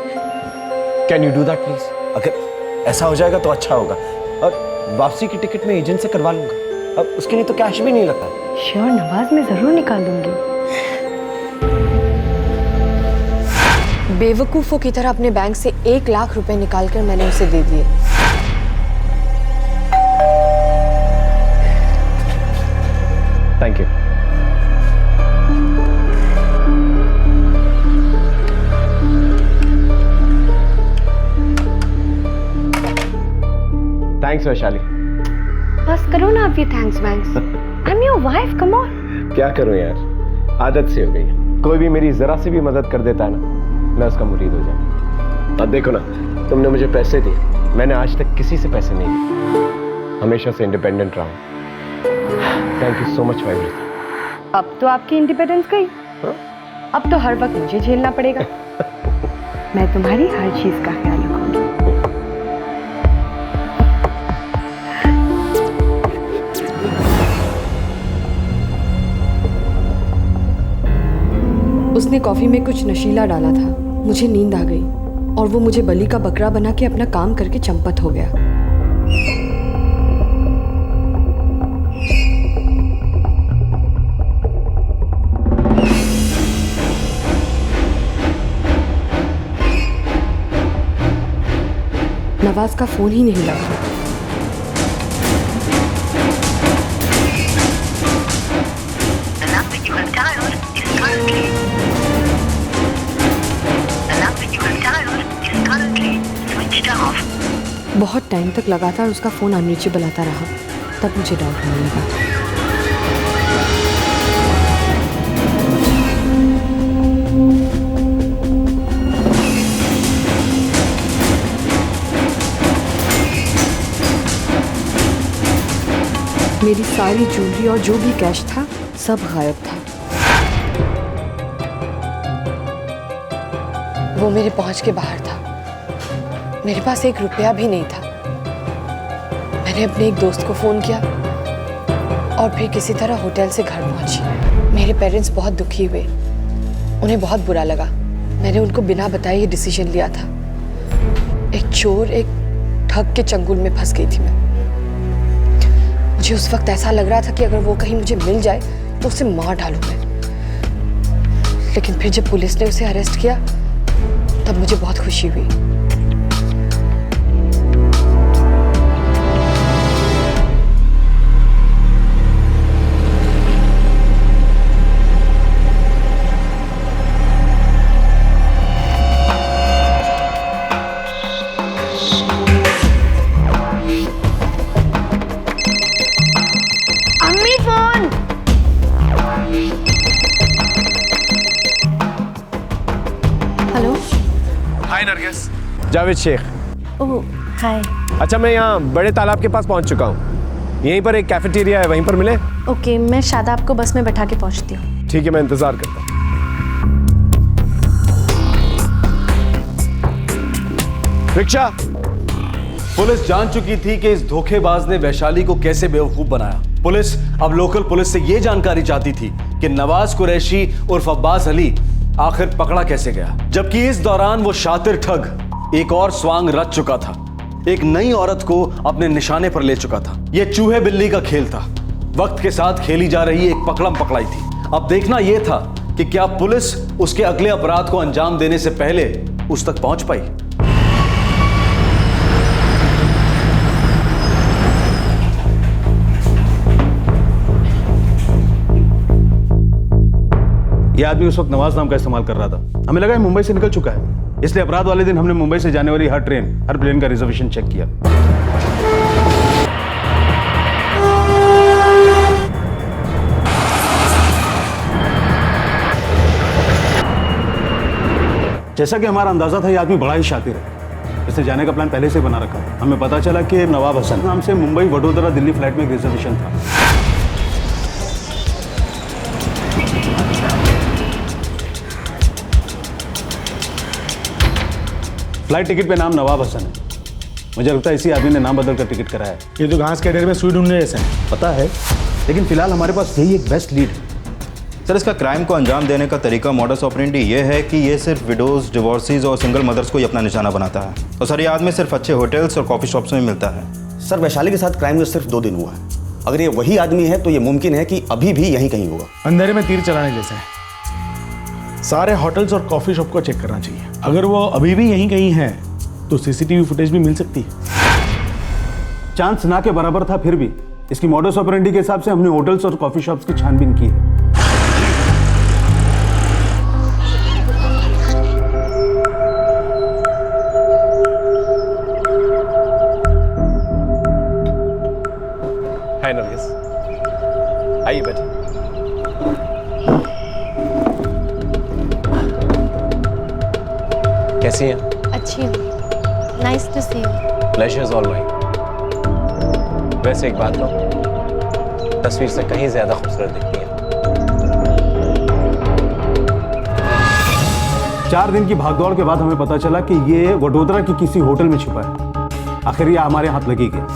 [SPEAKER 2] Can you do that please? अगर ऐसा हो जाएगा तो अच्छा होगा, और वापसी की टिकट मैं एजेंट से करवा लूंगा। अब उसके लिए तो कैश भी नहीं लगता।
[SPEAKER 7] श्योर नवाज, मैं जरूर निकाल दूंगी। बेवकूफों की तरह अपने बैंक से 1 लाख रुपए निकालकर मैंने उसे दे दिए।
[SPEAKER 2] Thank you. थैंक्स वैशाली।
[SPEAKER 7] बस करो ना आप ये थैंक्स वैंक्स। I am your wife, come on.
[SPEAKER 2] क्या करूं यार, आदत से हो गई है। कोई भी मेरी जरा सी भी मदद कर देता है ना, मैं उसका मुरीद हो जाता। अब देखो ना, तुमने मुझे पैसे दिए, मैंने आज तक किसी से पैसे नहीं लिए, हमेशा से इंडिपेंडेंट रहा हूं। Thank you so much for everything.
[SPEAKER 7] अब तो आपकी इंडिपेंडेंस गई। अब तो हर वक्त मुझे झेलना पड़ेगा। मैं तुम्हारी हर चीज का ख्याल रखूंगी। उसने कॉफी में कुछ नशीला डाला था, मुझे नींद आ गई और वो मुझे बलि का बकरा बना के अपना काम करके चंपत हो गया। नवाज का फोन ही नहीं लगा। बहुत टाइम तक लगातार उसका फोन अनरीचेबल आता रहा, तब मुझे डाउट होने लगा। मेरी सारी ज्वेलरी और जो भी कैश था सब गायब था। वो मेरे पहुंच के बाहर था। मेरे पास 1 रुपया भी नहीं था। मैंने अपने एक दोस्त को फोन किया और फिर किसी तरह होटल से घर पहुंची। मेरे पेरेंट्स बहुत दुखी हुए, उन्हें बहुत बुरा लगा। मैंने उनको बिना बताए ये डिसीजन लिया था। एक चोर, एक ठग के चंगुल में फंस गई थी मैं। मुझे उस वक्त ऐसा लग रहा था कि अगर वो कहीं मुझे मिल जाए तो उसे मार डालूं मैं। लेकिन फिर जब पुलिस ने उसे अरेस्ट किया तब मुझे बहुत खुशी हुई।
[SPEAKER 2] जावेद शेख।
[SPEAKER 6] ओह हाय।
[SPEAKER 2] अच्छा, मैं यहाँ बड़े तालाब के पास पहुँच चुका हूँ। यहीं पर एक कैफेटेरिया है, वहीं पर मिले।
[SPEAKER 6] ओके, मैं शादाब को बस में बैठा के पहुंचती हूँ।
[SPEAKER 2] ठीक है, मैं इंतजार करता हूँ। रिक्शा।
[SPEAKER 8] पुलिस जान चुकी थी कि इस धोखेबाज ने वैशाली को कैसे बेवकूफ बनाया। पुलिस अब लोकल पुलिस से यह जानकारी चाहती थी कि नवाज कुरैशी उर्फ अब्बास अली आखिर पकड़ा कैसे गया, जबकि इस दौरान वो शातिर ठग एक और स्वांग रच चुका था। एक नई औरत को अपने निशाने पर ले चुका था। यह चूहे बिल्ली का खेल था, वक्त के साथ खेली जा रही एक पकड़म पकड़ाई थी। अब देखना यह था कि क्या पुलिस उसके अगले अपराध को अंजाम देने से पहले उस तक पहुंच पाई।
[SPEAKER 13] ये आदमी उस वक्त नवाज नाम का इस्तेमाल कर रहा था। हमें लगा ये मुंबई से निकल चुका है, इसलिए अपराध वाले दिन हमने मुंबई से जाने वाली हर ट्रेन, हर प्लेन का रिजर्वेशन चेक किया। जैसा कि हमारा अंदाजा था, ये आदमी बड़ा ही शातिर है। इसने जाने का प्लान पहले से बना रखा था। हमें पता चला कि नवाब हसन नाम से मुंबई, वडोदरा, दिल्ली फ्लाइट में एक रिजर्वेशन था। फ्लाइट टिकट पे नाम नवाब हसन है। मुझे लगता है इसी आदमी ने नाम बदल कर टिकट कराया है।
[SPEAKER 16] ये तो घास के ढेर में सुई ढूंढने जैसा है।
[SPEAKER 13] पता है, लेकिन फिलहाल हमारे पास यही एक बेस्ट लीड है।
[SPEAKER 11] सर, इसका क्राइम को अंजाम देने का तरीका, मॉडस ऑपरेंडी ये है कि ये सिर्फ विडोज, डिवोर्सीज और सिंगल मदर्स को ही अपना निशाना बनाता है। और सर, ये आदमी सिर्फ अच्छे होटल्स और कॉफ़ी शॉप्स में मिलता है।
[SPEAKER 17] सर, वैशाली के साथ क्राइम में सिर्फ 2 दिन हुआ है। अगर ये वही आदमी है तो ये मुमकिन है कि अभी भी यहीं कहीं होगा।
[SPEAKER 16] अंधेरे में तीर चलाने जैसा है। सारे होटल्स और कॉफी शॉप को चेक करना चाहिए। अगर वो अभी भी यहीं कहीं है तो सीसीटीवी फुटेज भी मिल सकती है।
[SPEAKER 13] चांस ना के बराबर था, फिर भी इसकी मॉडस ऑपरेंडी के हिसाब से हमने होटल्स और कॉफी शॉप्स की छानबीन की है।
[SPEAKER 2] हाय नरगिस, आइए बैठिए। कैसी हैं?
[SPEAKER 6] अच्छी हूँ। Nice to see you.
[SPEAKER 2] Pleasure is all mine. वैसे एक बात कहूं, तस्वीर से कहीं ज्यादा खूबसूरत दिखती है।
[SPEAKER 13] 4 दिन की भागदौड़ के बाद हमें पता चला कि ये वडोदरा की किसी होटल में छुपा है। आखिर ये हमारे हाथ लगी गया।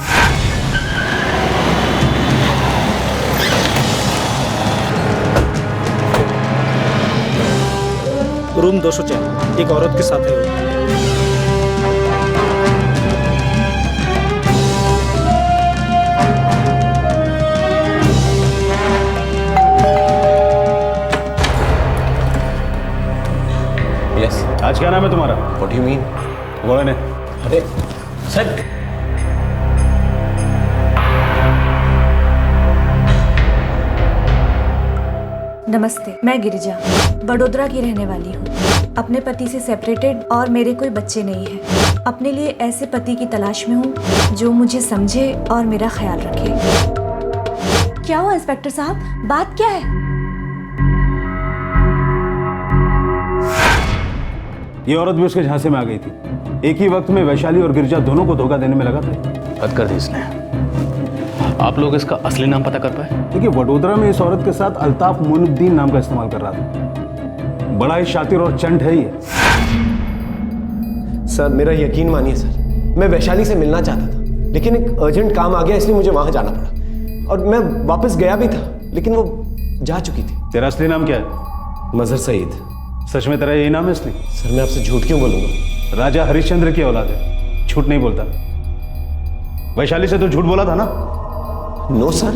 [SPEAKER 16] रूम 204, एक औरत के साथ है वो।
[SPEAKER 2] यस।
[SPEAKER 13] आज क्या नाम है तुम्हारा?
[SPEAKER 2] What do you mean?
[SPEAKER 13] बोला ने।
[SPEAKER 2] अरे सर,
[SPEAKER 4] नमस्ते, मैं गिरिजा बड़ोदरा की रहने वाली हूँ। अपने पति से सेपरेटेड और मेरे कोई बच्चे नहीं हैं। अपने लिए ऐसे पति की तलाश में हूँ जो मुझे समझे और मेरा ख्याल रखे। क्या हुआ इंस्पेक्टर साहब, बात क्या है?
[SPEAKER 13] ये औरत भी उसके झांसे में आ गई थी। एक ही वक्त में वैशाली और गिरिजा दोनों को धोखा देने में लगा था।
[SPEAKER 11] हद कर दी इसने। आप लोग इसका असली नाम पता कर पाए?
[SPEAKER 13] देखिए, वडोदरा में इस औरत के साथ अल्ताफ मोइनुद्दीन नाम का इस्तेमाल कर रहा था। बड़ा ही शातिर और चंट है ये।
[SPEAKER 2] सर, मेरा यकीन मानिए सर, मैं वैशाली से मिलना चाहता था, लेकिन एक अर्जेंट काम आ गया, इसलिए मुझे वहां जाना पड़ा। और मैं वापस गया भी था, लेकिन वो जा चुकी थी।
[SPEAKER 13] तेरा असली नाम क्या है?
[SPEAKER 2] मजहर सईद।
[SPEAKER 13] सच में तेरा यही नाम है असली?
[SPEAKER 2] सर, मैं आपसे झूठ क्यों बोलूंगा?
[SPEAKER 13] राजा हरिश्चंद्र की औलाद है, झूठ नहीं बोलता। वैशाली से तो झूठ बोला था ना?
[SPEAKER 2] No sir,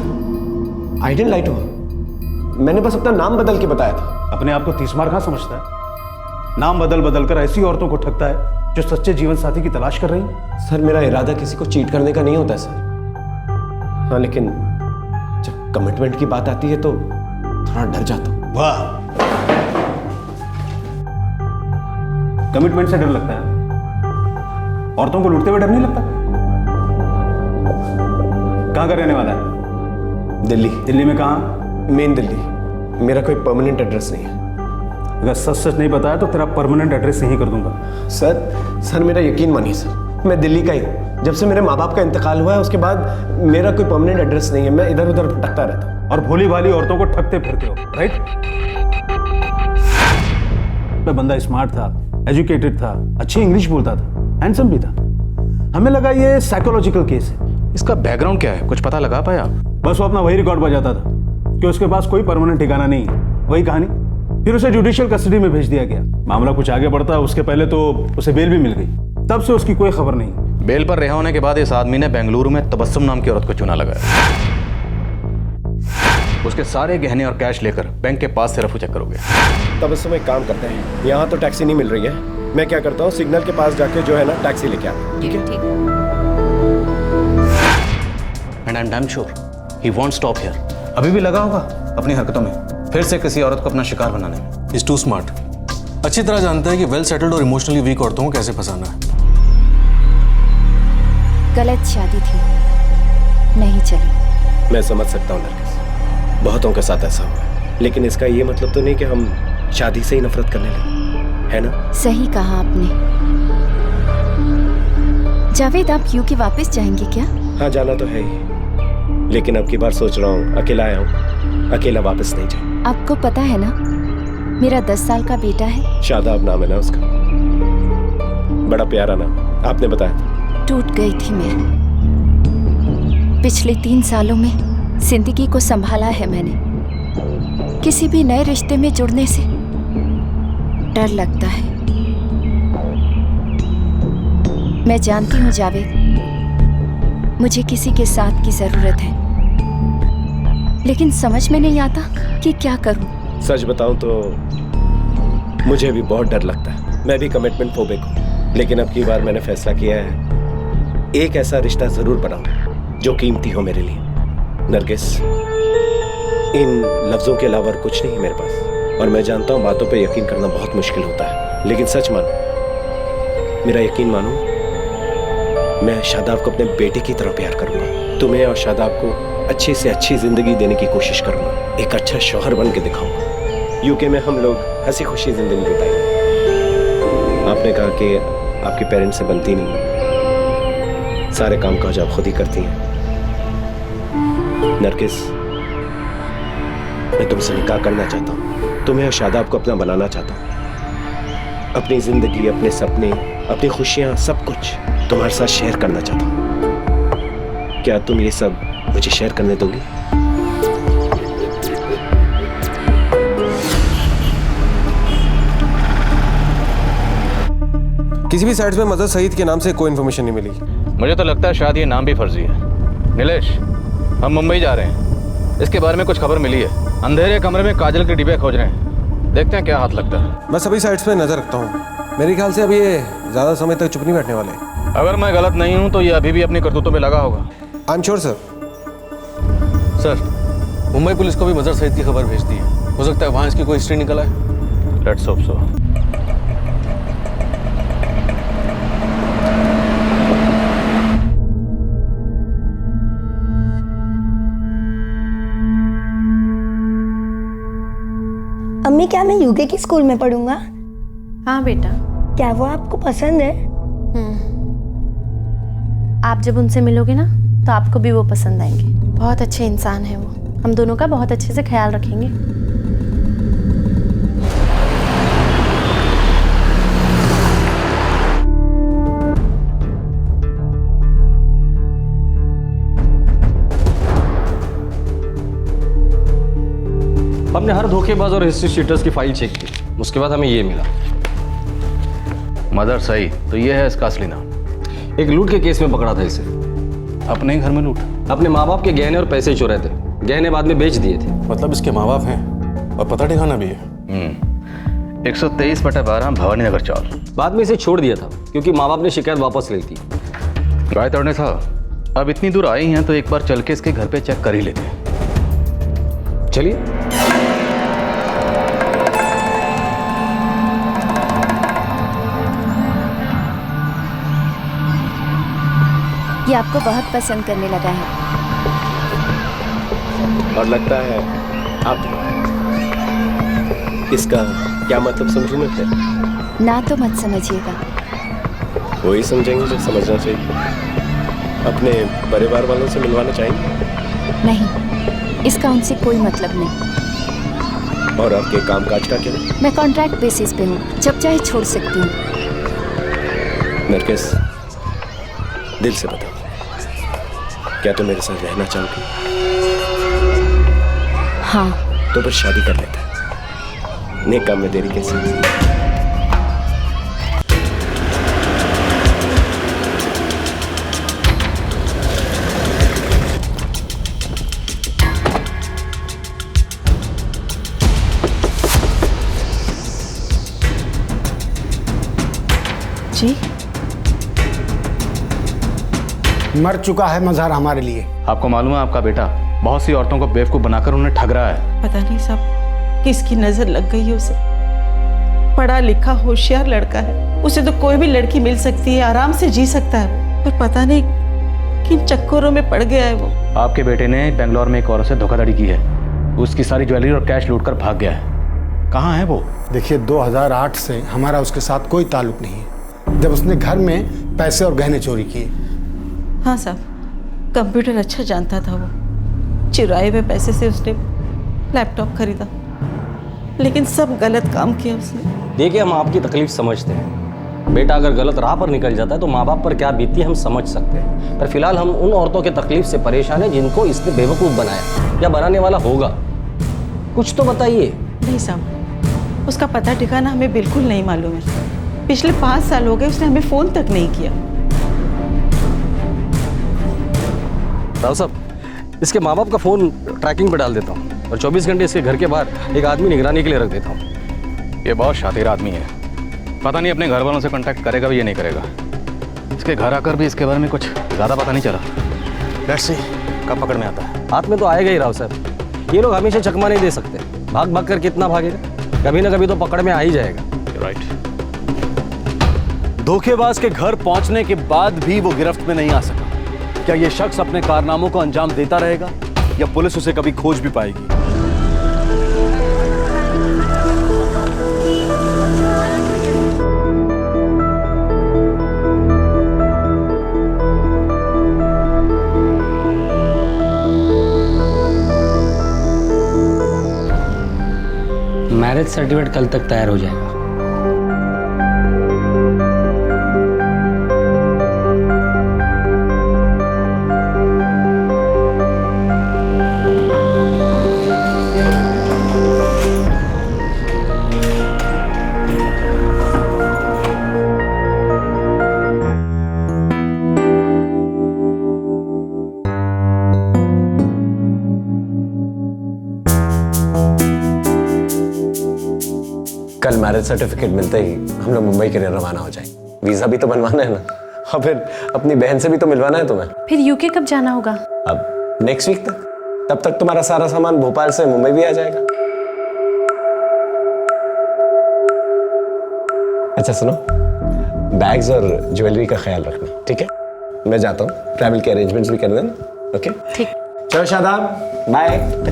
[SPEAKER 2] I didn't lie to her. मैंने बस अपना नाम बदल के बताया था।
[SPEAKER 13] अपने आप को 30 मार कहां समझता है? नाम बदल बदल कर ऐसी औरतों को ठगता है जो सच्चे जीवन साथी की तलाश कर रही है।
[SPEAKER 2] सर, मेरा इरादा किसी को चीट करने का नहीं होता सर। हाँ, लेकिन जब कमिटमेंट की बात आती है तो थोड़ा डर जाता हूं।
[SPEAKER 13] वाह, कमिटमेंट से डर लगता है? औरतों को लूटते हुए डर नहीं लगता? कहां का रहने वाला है?
[SPEAKER 2] दिल्ली।
[SPEAKER 13] दिल्ली में कहां?
[SPEAKER 2] मेन दिल्ली। मेरा कोई परमानेंट एड्रेस नहीं है।
[SPEAKER 13] अगर सच सच नहीं बताया तो तेरा परमानेंट एड्रेस यहीं कर दूंगा।
[SPEAKER 2] सर मेरा यकीन मानिए सर, मैं दिल्ली का ही हूँ। जब से मेरे माँ बाप का इंतकाल हुआ है उसके बाद मेरा कोई परमानेंट एड्रेस नहीं है। मैं इधर उधर भटकता रहता हूँ।
[SPEAKER 13] और भोली भाली औरतों को ठगते फिरते हो, राइट? मैं बंदा स्मार्ट था, एजुकेटेड था, अच्छी इंग्लिश बोलता था, हैंडसम भी था। हमें लगा ये साइकोलॉजिकल केस है।
[SPEAKER 11] इसका बैकग्राउंड क्या है, कुछ पता लगा पाया?
[SPEAKER 13] बस वो अपना वही रिकॉर्ड बजाता था कि उसके पास कोई परमानेंट ठिकाना नहीं है, वही कहानी। फिर उसे जुडिशियल कस्टडी में भेज दिया गया। मामला कुछ आगे बढ़ता, उसके पहले तो उसे बेल भी मिल गई। तब से उसकी कोई खबर नहीं।
[SPEAKER 11] बेल पर रिहा होने के बाद इस आदमी ने बेंगलुरु में तबस्सुम नाम की औरत को चुना लगाया। उसके सारे गहने और कैश लेकर बैंक के पास से रफू चेक करोगे।
[SPEAKER 2] तबस्सुम एक काम करते हैं, यहाँ तो टैक्सी नहीं मिल रही है, मैं क्या करता हूँ सिग्नल के पास जाके जो है ना टैक्सी लेके आता हूँ। ठीक है?
[SPEAKER 11] And I am damn sure he want stop here. अभी भी लगा होगा अपनी हरकतों में।
[SPEAKER 9] फिर से किसी औरत को अपना शिकार बनाने में।
[SPEAKER 12] Is too smart. अच्छी तरह जानता है कि वेल सेटल्ड और इमोशनली वीक औरतों को कैसे फंसाना है।
[SPEAKER 1] गलत शादी थी, नहीं चली।
[SPEAKER 2] मैं समझ सकता हूँ नरगिस, बहुतों के साथ ऐसा हुआ है, लेकिन इसका ये मतलब तो नहीं कि हम शादी से ही नफरत करने लगे, है ना?
[SPEAKER 1] सही कहा आपने। जावेद, आप यूके वापस जाएंगे क्या?
[SPEAKER 2] हाँ, जाना तो है ही, लेकिन अब की बार सोच रहा हूँ अकेला आया हूँ, अकेला वापस नहीं जाऊँ।
[SPEAKER 1] आपको पता है ना, मेरा 10 साल का बेटा है।
[SPEAKER 2] शादाब नाम है ना उसका, बड़ा प्यारा नाम, आपने बताया था।
[SPEAKER 1] टूट गई थी मैं। पिछले 3 सालों में जिंदगी को संभाला है मैंने। किसी भी नए रिश्ते में जुड़ने से डर लगता है। मैं जानती हूँ जावेद, मुझे किसी के साथ की जरूरत है, लेकिन समझ में नहीं आता कि क्या करूँ।
[SPEAKER 2] सच बताऊं तो मुझे भी बहुत डर लगता है। मैं भी कमिटमेंट फोबिक हूँ, लेकिन अब की बार मैंने फैसला किया है एक ऐसा रिश्ता जरूर बनाऊं जो कीमती हो मेरे लिए। नरगिस, इन लफ्जों के अलावा कुछ नहीं है मेरे पास, और मैं जानता हूँ बातों पे यकीन करना बहुत मुश्किल होता है, लेकिन सच मानो, मेरा यकीन मानो, मैं शादाब को अपने बेटे की तरह प्यार करूंगा। तुम्हें और शादाब को अच्छी से अच्छी जिंदगी देने की कोशिश करूंगा, एक अच्छा शौहर बन के दिखाऊंगा। यूके में हम लोग हंसी खुशी जिंदगी बिताएंगे। आपने कहा कि आपके पेरेंट्स से बनती नहीं, सारे काम काज आप खुद ही करती हैं। नरगिस, मैं तुमसे निकाह करना चाहता हूँ, तुम्हें और शादाब को अपना बनाना चाहता हूँ। अपनी जिंदगी, अपने सपने, अपनी खुशियाँ, सब कुछ तुम्हारे साथ शेयर करना चाहता हूँ। क्या तुम ये सब मुझे शेयर करने दोगी?
[SPEAKER 12] किसी भी साइट्स में मदर सईद के नाम से कोई इन्फॉर्मेशन नहीं मिली।
[SPEAKER 11] मुझे तो लगता है शायद ये नाम भी फर्जी है। नीलेश, हम मुंबई जा रहे हैं, इसके बारे में कुछ खबर मिली है। अंधेरे कमरे में काजल के डिब्बे खोज रहे हैं, देखते हैं क्या हाथ लगता है।
[SPEAKER 12] मैं सभी साइट्स पे नजर रखता हूँ। मेरे ख्याल से अब ये ज्यादा समय तक चुप नहीं बैठने वाले।
[SPEAKER 11] अगर मैं गलत नहीं हूँ तो ये अभी भी अपनी करतूतों में लगा होगा।
[SPEAKER 12] I am sure sir.
[SPEAKER 9] Sir, Mumbai police को भी मजहर सईद की खबर भेज दी है। हो सकता है वहाँ इसकी कोई हिस्ट्री निकल आए।
[SPEAKER 11] Let's hope so.
[SPEAKER 18] अम्मी, क्या मैं यूके की स्कूल में पढ़ूंगा?
[SPEAKER 6] हाँ बेटा।
[SPEAKER 18] क्या वो आपको पसंद है?
[SPEAKER 6] आप जब उनसे मिलोगे ना तो आपको भी वो पसंद आएंगे। बहुत अच्छे इंसान है वो, हम दोनों का बहुत अच्छे से ख्याल रखेंगे।
[SPEAKER 19] हमने हर धोखेबाज और हिस्ट्री शीटर्स की फाइल चेक की, उसके बाद हमें ये मिला।
[SPEAKER 11] मदर सही, तो ये है इसका असली नाम।
[SPEAKER 19] एक लूट के केस में पकड़ा था इसे।
[SPEAKER 11] अपने ही घर में लूट?
[SPEAKER 19] अपने माँ बाप के गहने और पैसे चुराए थे, गहने बाद में बेच दिए थे।
[SPEAKER 12] मतलब इसके माँ बाप हैं और पता ठिकाना भी है।
[SPEAKER 11] 123/12 भवानी नगर चौर।
[SPEAKER 19] बाद में इसे छोड़ दिया था क्योंकि माँ बाप ने शिकायत वापस ली थी।
[SPEAKER 11] गाय तोड़ने साहब, अब इतनी दूर आई हैं तो एक बार चल के इसके घर पे चेक कर ही लेते हैं।
[SPEAKER 19] चलिए।
[SPEAKER 1] ये आपको बहुत पसंद करने लगा है।
[SPEAKER 2] और लगता है आप इसका क्या मतलब समझूं मैं फिर?
[SPEAKER 1] ना तो मत समझिएगा।
[SPEAKER 2] वही समझेंगे जो समझना चाहिए। अपने परिवार वालों से मिलवाना चाहेंगे?
[SPEAKER 1] नहीं, इसका उनसे कोई मतलब नहीं।
[SPEAKER 2] और आपके कामकाज का क्या?
[SPEAKER 1] मैं कॉन्ट्रैक्ट बेसिस पे हूँ, जब चाहे छोड़ सकती हूँ।
[SPEAKER 2] नरगिस, दिल से बताओ, क्या तुम मेरे साथ रहना चाहोगी?
[SPEAKER 1] हाँ।
[SPEAKER 2] तो फिर शादी कर लेते हैं। नेक काम में देरी कैसी?
[SPEAKER 6] जी?
[SPEAKER 20] मर चुका है मजहर हमारे लिए।
[SPEAKER 11] आपको मालूम है आपका बेटा बहुत सी औरतों को बेवकूफ बनाकर उन्हें ठग रहा है।
[SPEAKER 10] पता नहीं सब किसकी नजर लग गई है उसे। पढ़ा लिखा होशियार लड़का है, उसे तो कोई भी लड़की मिल सकती है, आराम से जी सकता है, पर पता नहीं किन चक्करों में पड़ गया है वो।
[SPEAKER 11] आपके बेटे ने बेंगलोर में एक औरत से धोखाधड़ी की है, उसकी सारी ज्वेलरी और कैश लूटकर भाग गया है। कहाँ है वो?
[SPEAKER 20] देखिए 2008 से हमारा उसके साथ कोई ताल्लुक नहीं है, जब उसने घर में पैसे और गहने चोरी किए।
[SPEAKER 10] हाँ साहब, कंप्यूटर अच्छा जानता था वो, चुराए हुए पैसे से उसने लैपटॉप खरीदा, लेकिन सब गलत काम किया उसने।
[SPEAKER 19] देखिए हम आपकी तकलीफ समझते हैं, बेटा अगर गलत राह पर निकल जाता है तो माँ बाप पर क्या बीती है हम समझ सकते हैं, पर फिलहाल हम उन औरतों की तकलीफ से परेशान हैं जिनको इसने बेवकूफ़ बनाया या बनाने वाला होगा। कुछ तो बताइए।
[SPEAKER 10] नहीं साहब, उसका पता ठिकाना हमें बिल्कुल नहीं मालूम है। पिछले 5 साल हो गए उसने हमें फ़ोन तक नहीं किया।
[SPEAKER 19] राव साहब, इसके माँ बाप का फ़ोन ट्रैकिंग पर डाल देता हूँ और 24 घंटे इसके घर के बाहर एक आदमी निगरानी के लिए रख देता हूँ।
[SPEAKER 11] ये बहुत शातिर आदमी है, पता नहीं अपने घर वालों से कांटेक्ट करेगा भी या नहीं करेगा। इसके घर आकर भी इसके बारे में कुछ ज़्यादा पता नहीं चला। लेट्स सी कब पकड़ में आता है।
[SPEAKER 19] हाथ में तो आएगा ही राव साहब, ये लोग हमेशा चकमा नहीं दे सकते, भाग भाग कर कितना भागेगा, कभी ना कभी तो पकड़ में आ ही जाएगा।
[SPEAKER 8] राइट। धोखेबाज के घर पहुंचने के बाद भी वो गिरफ्त में नहीं आ सका। क्या ये शख्स अपने कारनामों को अंजाम देता रहेगा या पुलिस उसे कभी खोज भी पाएगी?
[SPEAKER 19] मैरिज सर्टिफिकेट कल तक तैयार हो जाएगा।
[SPEAKER 2] कल मैरिज सर्टिफिकेट मिलते ही हम लोग मुंबई के लिए रवाना हो जाएंगे। वीजा भी तो बनवाना है ना, और फिर अपनी बहन से भी तो मिलवाना है तुम्हें।
[SPEAKER 6] फिर यूके कब जाना होगा?
[SPEAKER 2] अब नेक्स्ट वीक तक, तब तक तुम्हारा सारा सामान भोपाल से मुंबई भी आ जाएगा। अच्छा सुनो, बैग्स और ज्वेलरी का ख्याल रखना, ठीक है? मैं जाता हूँ, ट्रैवल के अरेंजमेंट्स भी कर देना। ओके
[SPEAKER 6] ठीक।
[SPEAKER 2] चलो शादाब, बाय।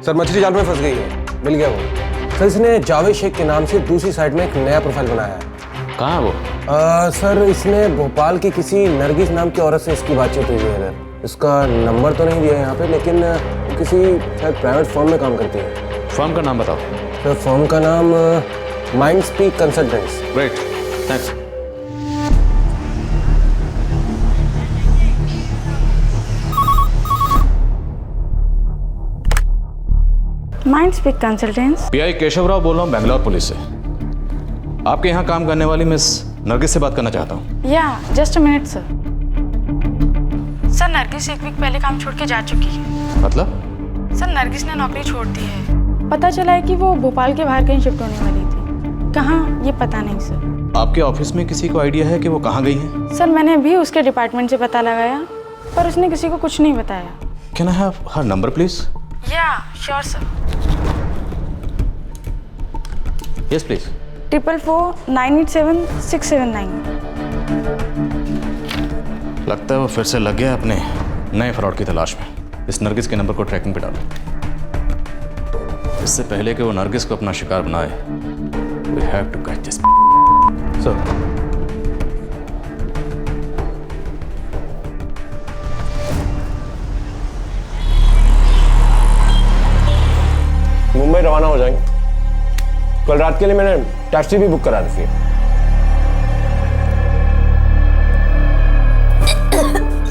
[SPEAKER 12] सर मछली जाल में फंस गई है, मिल गया वो। सर इसने जावेद शेख के नाम से दूसरी साइट में एक नया प्रोफाइल बनाया है।
[SPEAKER 11] कहाँ है वो?
[SPEAKER 12] सर इसने भोपाल की किसी नरगिस नाम की औरत से इसकी बातचीत हुई है इधर। इसका नंबर तो नहीं दिया यहाँ पे, लेकिन किसी शायद प्राइवेट फर्म में काम करती है।
[SPEAKER 11] फर्म का नाम बताओ।
[SPEAKER 12] सर फर्म का नाम mind speak consultants.
[SPEAKER 11] Great, thanks.
[SPEAKER 6] Mind speak consultants.
[SPEAKER 11] Pi Keshavrao बोल रहा हूँ बेंगलोर पुलिस से। आपके यहाँ काम करने वाली मिस नरगिस से बात करना चाहता हूँ।
[SPEAKER 6] या just a minute sir. Sir Nargis एक वीक पहले काम छोड़ के जा चुकी है।
[SPEAKER 11] मतलब?
[SPEAKER 6] सर नरगिस ने नौकरी छोड़ दी है। पता चला है कि वो भोपाल के बाहर कहीं शिफ्ट होने वाली थी, कहाँ ये पता नहीं सर।
[SPEAKER 11] आपके ऑफिस में किसी को आइडिया है कि वो कहाँ गई है?
[SPEAKER 6] सर मैंने भी उसके डिपार्टमेंट से पता लगाया, पर उसने किसी को कुछ नहीं बताया।
[SPEAKER 11] Can I have her number please?
[SPEAKER 6] या श्योर सर।
[SPEAKER 11] Yes please.
[SPEAKER 6] 444-987-679।
[SPEAKER 11] लगता है वो फिर से लग गया अपने नए फ्रॉड की तलाश में। इस नरगिस के नंबर को ट्रैकिंग पे डालो। इससे पहले कि वो नरगिस को अपना शिकार बनाए, we have to catch this. Sir
[SPEAKER 2] Mumbai रवाना हो जाएंगे। कल रात के लिए मैंने टैक्सी भी बुक करा रखी है।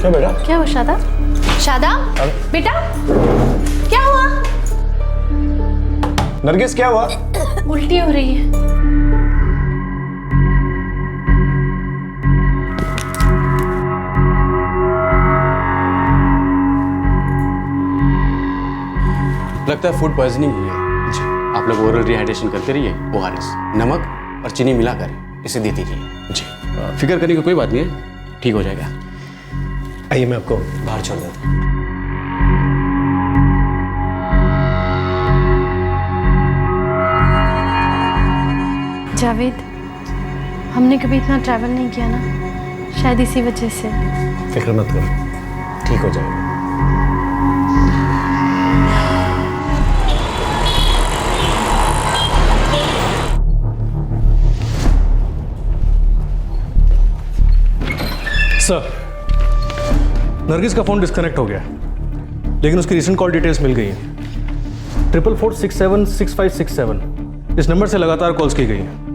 [SPEAKER 12] क्या बेटा?
[SPEAKER 6] क्या हुआ शादाब? शादाब बेटा क्या हुआ?
[SPEAKER 2] नरगिस क्या हुआ?
[SPEAKER 6] उल्टी हो रही है।
[SPEAKER 12] लगता है फूड पॉइजनिंग हुई है जी। आप लोग ओरल रिहाइड्रेशन करते रहिए, ORS नमक और चीनी मिलाकर इसे दे दीजिए जी। फिक्र करने की कोई बात नहीं है, ठीक हो जाएगा।
[SPEAKER 2] आइए मैं आपको
[SPEAKER 12] बाहर छोड़ देता हूँ।
[SPEAKER 6] जावेद, हमने कभी इतना ट्रैवल नहीं किया ना, शायद इसी वजह से।
[SPEAKER 2] फिक्र मत करो, ठीक हो जाएगा।
[SPEAKER 12] सर, नरगिस का फ़ोन डिस्कनेक्ट हो गया, लेकिन उसकी रिसेंट कॉल डिटेल्स मिल गई हैं। 44476567 इस नंबर से लगातार कॉल्स की गई हैं।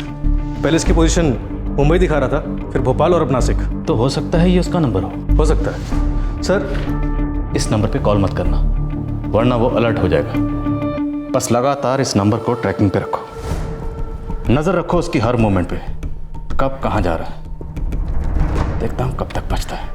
[SPEAKER 12] पहले इसकी पोजीशन मुंबई दिखा रहा था, फिर भोपाल और अब नासिक।
[SPEAKER 11] तो हो सकता है ये उसका नंबर
[SPEAKER 12] हो सकता है
[SPEAKER 11] सर। इस नंबर पे कॉल मत करना, वरना वो अलर्ट हो जाएगा। बस लगातार इस नंबर को ट्रैकिंग पे रखो, नजर रखो उसकी हर मोमेंट पे, कब कहाँ जा रहा है। देखता हूँ कब तक बचता है।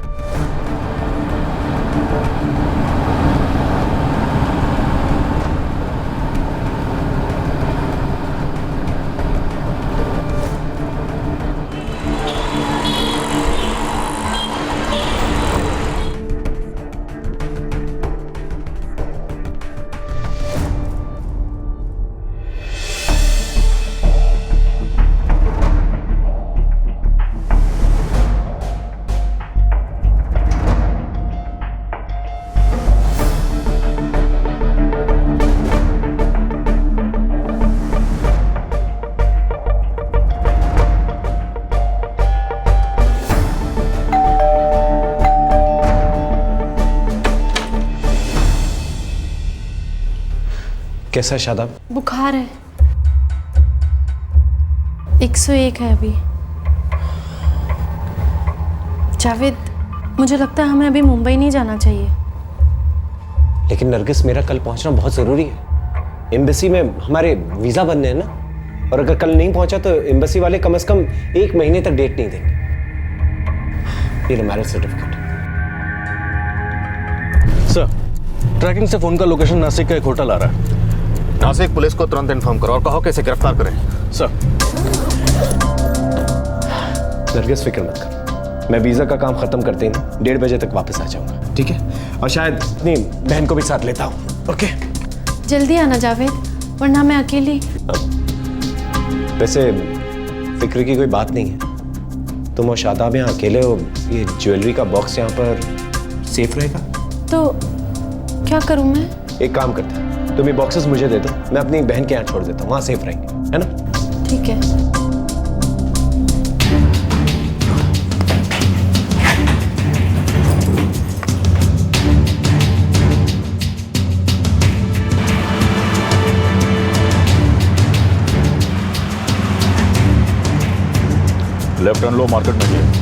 [SPEAKER 2] कैसा है शादाब?
[SPEAKER 6] बुखार है, 101 है अभी। जावेद, मुझे लगता है हमें अभी मुंबई नहीं जाना चाहिए।
[SPEAKER 2] लेकिन नरगिस, मेरा कल पहुंचना बहुत ज़रूरी है। एम्बेसी में हमारे वीज़ा बनने हैं ना, और अगर कल नहीं पहुंचा तो एम्बेसी वाले कम से कम 1 महीने तक डेट नहीं देंगे। ये मैरिज सर्टिफिकेट।
[SPEAKER 12] सर, ट्रैकिंग से फ़ोन का लोकेशन नासिक का एक होटल आ रहा है।
[SPEAKER 11] नासिक पुलिस को तुरंत इन्फॉर्म करो और कहो कि इसे गिरफ्तार करें।
[SPEAKER 12] सर।
[SPEAKER 2] नरगिस, फिक्र मत कर, मैं वीज़ा का काम ख़त्म करते ही 1:30 बजे तक वापस आ जाऊंगा, ठीक है? और शायद अपनी बहन को भी साथ लेता हूँ। ओके,
[SPEAKER 6] जल्दी आना जावेद, वरना मैं अकेली।
[SPEAKER 2] वैसे फिक्र की कोई बात नहीं है। तुम और शादाब यहाँ अकेले हो, ये ज्वेलरी का बॉक्स यहाँ पर सेफ रहेगा।
[SPEAKER 6] तो क्या करूँ मैं?
[SPEAKER 2] एक काम करते हैं, तुम ये बॉक्सेस मुझे दे दो, मैं अपनी बहन के यहाँ छोड़ देता हूँ, वहाँ सेफ रहेंगे, है ना?
[SPEAKER 6] ठीक है।
[SPEAKER 11] लेफ्ट टर्न लो, मार्केट में जाइए।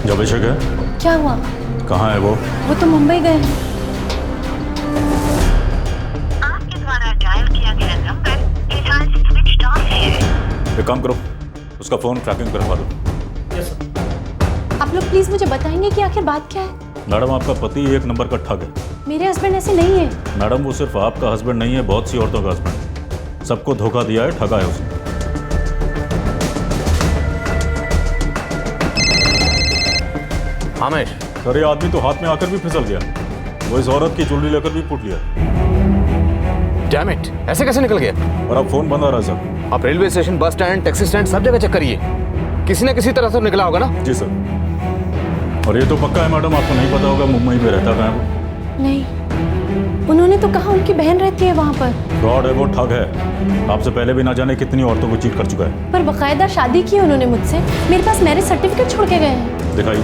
[SPEAKER 11] जो अभिषेक है,
[SPEAKER 6] क्या हुआ?
[SPEAKER 11] कहाँ है वो?
[SPEAKER 6] वो तो मुंबई गए हैं।
[SPEAKER 5] आपके द्वारा डायल किया गया नंबर फिलहाल स्विच ऑफ है।
[SPEAKER 11] एक काम करो, उसका फोन ट्रैकिंग पे रखवा दो।
[SPEAKER 6] आप लोग प्लीज मुझे बताएंगे कि आखिर बात क्या है?
[SPEAKER 11] मैडम, आपका पति 1 नंबर का ठग है।
[SPEAKER 6] मेरे हस्बैंड ऐसे नहीं है।
[SPEAKER 11] मैडम, वो सिर्फ आपका हस्बैंड नहीं है, बहुत सी औरतों का हस्बैंड। सबको धोखा दिया है, ठगा है उसने।
[SPEAKER 9] हामेश,
[SPEAKER 11] सर, ये आदमी तो हाथ में आकर भी फिसल गया। वो इस औरत की ज्वेलरी लेकर भी फूट लिया। डैम इट, ऐसे कैसे निकल गया?
[SPEAKER 9] और अब फोन बंद हो रहा है सर।
[SPEAKER 11] आप railway station, bus stand, taxi stand सब जगह चेक करिए, किसी न किसी तरह से निकला होगा ना।
[SPEAKER 9] जी सर। और ये तो पक्का है मैडम, आपको नहीं पता होगा मुंबई में रहता है वो।
[SPEAKER 6] नहीं, उन्होंने तो कहा उनकी बहन रहती है वहाँ पर।
[SPEAKER 9] फ्रॉड है वो, ठग है। आपसे पहले भी ना जाने कितनी औरतों को चीट कर चुका है।
[SPEAKER 6] पर बकायदा शादी की उन्होंने मुझसे, मेरे पास मैरिज सर्टिफिकेट छोड़ के गए हैं।
[SPEAKER 9] दिखाइए।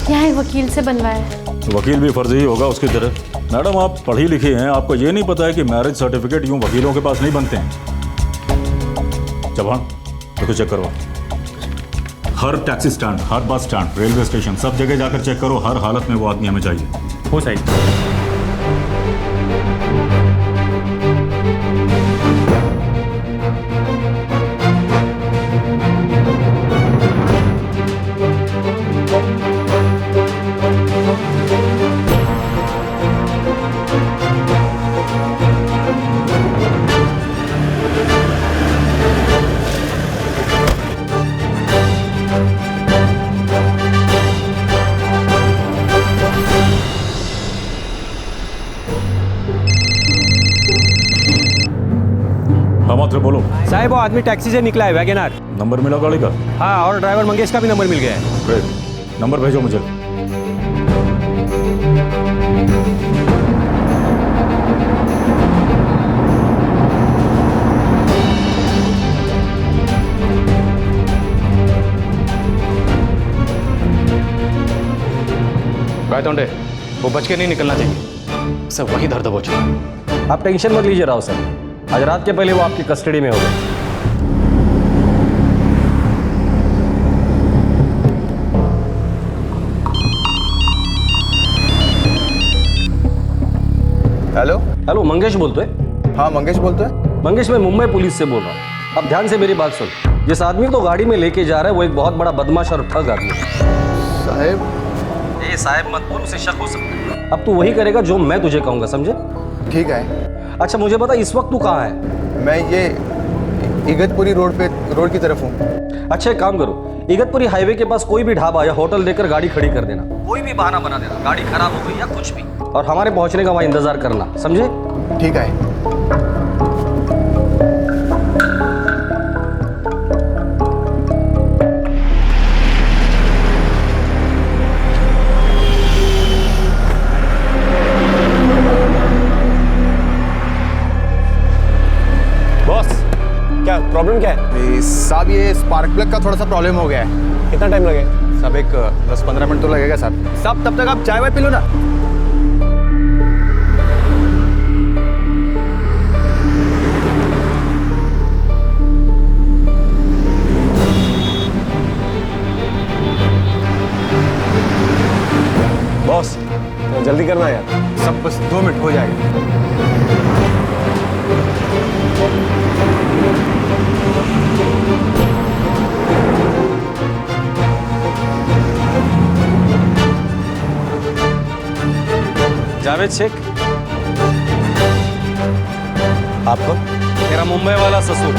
[SPEAKER 6] यहाँ एक वकील से बनवाया है।
[SPEAKER 9] तो वकील भी फर्जी ही होगा उसकी तरह। मैडम आप पढ़ी लिखी हैं, आपको ये नहीं पता है कि मैरिज सर्टिफिकेट यूं वकीलों के पास नहीं बनते हैं। जवान तो चेक करो, हर टैक्सी स्टैंड, हर बस स्टैंड, रेलवे स्टेशन, सब जगह जाकर चेक करो। हर हालत में वो आदमी हमें चाहिए।
[SPEAKER 11] हो सही।
[SPEAKER 9] बोलो
[SPEAKER 12] साहब, वो आदमी टैक्सी से निकला है, वैगनआर।
[SPEAKER 9] नंबर मिला गाड़ी का?
[SPEAKER 12] हाँ, और ड्राइवर मंगेश का भी नंबर मिल गया है।
[SPEAKER 9] ग्रेट, नंबर भेजो मुझे।
[SPEAKER 11] गायतोंडे, वो बच के नहीं निकलना चाहिए, सब वहीं धर दबोच।
[SPEAKER 19] आप टेंशन मत लीजिए राव सर, आज रात के पहले वो आपकी कस्टडी में होगा।
[SPEAKER 2] हेलो
[SPEAKER 19] हेलो, मंगेश बोलते हैं?
[SPEAKER 2] हाँ मंगेश बोलते हैं।
[SPEAKER 19] मंगेश, मैं मुंबई पुलिस से बोल रहा हूँ। अब ध्यान से मेरी बात सुन। जिस आदमी को गाड़ी में लेके जा रहा है वो एक बहुत बड़ा बदमाश और ठग आदमी है।
[SPEAKER 2] साहब,
[SPEAKER 19] ये साहब मत बोल, उसे शक हो सकता है। अब तू वही करेगा जो मैं तुझे कहूंगा, समझे?
[SPEAKER 2] ठीक है।
[SPEAKER 19] अच्छा मुझे बता, इस वक्त तू कहाँ है?
[SPEAKER 2] मैं ये इगतपुरी रोड की तरफ हूँ।
[SPEAKER 19] अच्छा एक काम करो, इगतपुरी हाईवे के पास कोई भी ढाबा या होटल देकर गाड़ी खड़ी कर देना। कोई भी बहाना बना देना, गाड़ी खराब हो गई या कुछ भी, और हमारे पहुंचने का वहां इंतजार करना, समझे?
[SPEAKER 2] ठीक है। क्या प्रॉब्लम क्या है?
[SPEAKER 12] साहब, ये स्पार्क प्लग का थोड़ा सा प्रॉब्लम हो गया है।
[SPEAKER 2] कितना टाइम लगेगा?
[SPEAKER 12] साहब एक 10-15 मिनट तो लगेगा साहब। साहब तब तक आप चाय वाय पी लो ना।
[SPEAKER 2] बॉस जल्दी करना यार।
[SPEAKER 12] सब बस 2 मिनट हो जाएगा।
[SPEAKER 19] जावेद शेख,
[SPEAKER 2] आपको?
[SPEAKER 19] मेरा मुंबई वाला ससुर।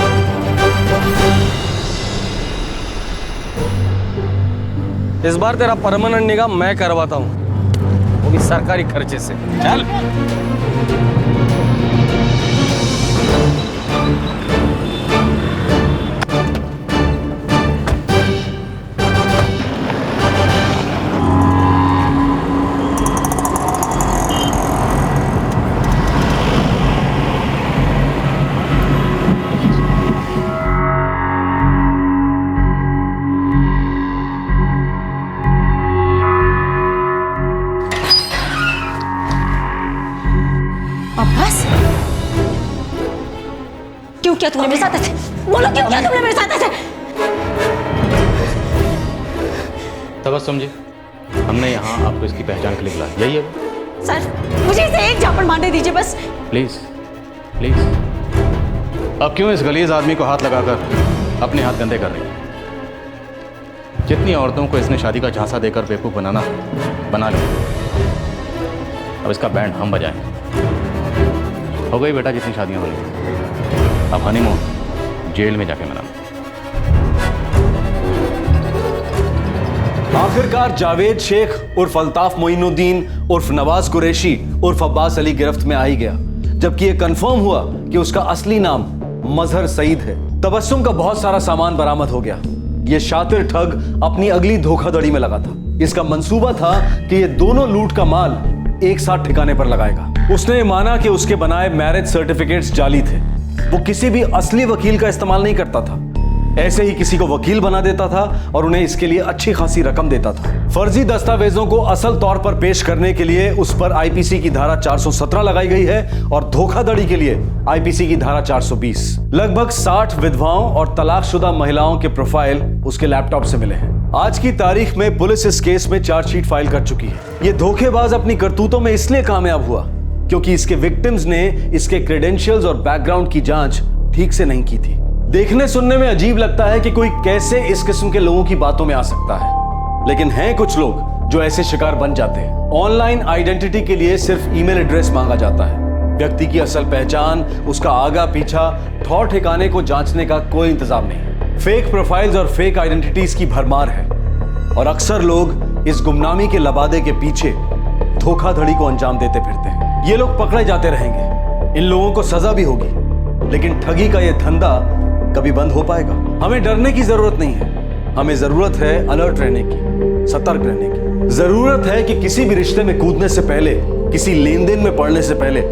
[SPEAKER 19] इस बार तेरा परमानेंट निगाह मैं करवाता हूं, वो भी सरकारी खर्चे से। चल।
[SPEAKER 1] क्यों किया तुमने मेरे साथ ऐसे? बोलो क्यों किया तुमने मेरे साथ ऐसे?
[SPEAKER 11] तबस्सुम जी, हमने यहाँ आपको इसकी पहचान के लिए बुलाया, यही है वो?
[SPEAKER 1] सर मुझे इसे एक झापड़ मारने दीजिए बस।
[SPEAKER 11] Please please. अब क्यों इस गलीज आदमी को हाथ लगाकर अपने हाथ गंदे कर रही है? जितनी औरतों को इसने शादी का झांसा देकर बेवकूफ बनाना बना लिया, अब इसका बैंड हम बजाएं। हो गई बेटा जितनी शादियां होनी, अब हनीमून जेल में जाके मनाना।
[SPEAKER 8] आखिरकार जावेद शेख उर्फ अल्ताफ मोइनुद्दीन उर्फ नवाज कुरैशी उर्फ अब्बास अली गिरफ्त में आ ही गया, जबकि यह कंफर्म हुआ कि उसका असली नाम मजहर सईद है। तबस्सुम का बहुत सारा सामान बरामद हो गया। यह शातिर ठग अपनी अगली धोखाधड़ी में लगा था। इसका मंसूबा था कि ये दोनों लूट का माल एक साथ ठिकाने पर लगाएगा। उसने माना कि उसके बनाए मैरिज सर्टिफिकेट्स जाली थे। वो किसी भी असली वकील का इस्तेमाल नहीं करता था, ऐसे ही किसी को वकील बना देता था और उन्हें इसके लिए अच्छी खासी रकम देता था। फर्जी दस्तावेजों को असल तौर पर पेश करने के लिए उस पर आईपीसी की धारा 417 लगाई गई है और धोखाधड़ी के लिए आईपीसी की धारा 420। लगभग 60 विधवाओं और तलाकशुदा महिलाओं के प्रोफाइल उसके लैपटॉप से मिले हैं। आज की तारीख में पुलिस इस केस में चार्जशीट फाइल कर चुकी है। ये धोखेबाज अपनी करतूतों में इसलिए कामयाब हुआ क्योंकि इसके विक्टिम्स ने इसके क्रेडेंशियल्स और बैकग्राउंड की जांच ठीक से नहीं की थी। देखने सुनने में अजीब लगता है कि कोई कैसे इस किस्म के लोगों की बातों में आ सकता है, लेकिन हैं कुछ लोग जो ऐसे शिकार बन जाते हैं। ऑनलाइन आइडेंटिटी के लिए सिर्फ ईमेल एड्रेस मांगा जाता है। व्यक्ति की असल पहचान, उसका आगा पीछा, ठौर ठिकाने को जांचने का कोई इंतजाम नहीं। फेक प्रोफाइल्स और फेक आइडेंटिटीज की भरमार है और अक्सर लोग इस गुमनामी के लबादे के पीछे धोखाधड़ी को अंजाम देते फिरते हैं। ये लोग पकड़े जाते रहेंगे, इन लोगों को सजा भी होगी, लेकिन ठगी का यह धंधा कभी बंद हो पाएगा? हमें डरने की जरूरत नहीं है, हमें जरूरत है अलर्ट रहने की, सतर्क रहने की। जरूरत है कि किसी भी रिश्ते में कूदने से पहले, किसी लेन देन में पड़ने से पहले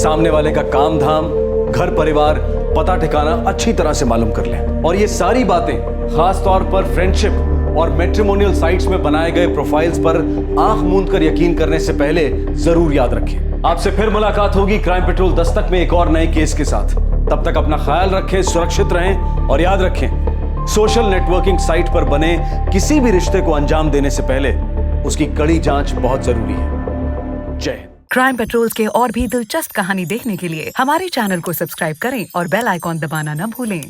[SPEAKER 8] सामने वाले का काम धाम, घर परिवार, पता ठिकाना अच्छी तरह से मालूम कर लें। और ये सारी बातें खास तौर पर फ्रेंडशिप और मैट्रिमोनियल साइट्स में बनाए गए प्रोफाइल्स पर आंख मूंद कर यकीन करने से पहले जरूर याद रखें। आपसे फिर मुलाकात होगी क्राइम पेट्रोल दस्तक में एक और नए केस के साथ। तब तक अपना ख्याल रखें, सुरक्षित रहें और याद रखें, सोशल नेटवर्किंग साइट पर बने किसी भी रिश्ते को अंजाम देने से पहले उसकी कड़ी जांच बहुत जरूरी है। जय हिंद।
[SPEAKER 21] क्राइम पेट्रोल के और भी दिलचस्प कहानी देखने के लिए हमारे चैनल को सब्सक्राइब करें और बेल आइकॉन दबाना न भूलें।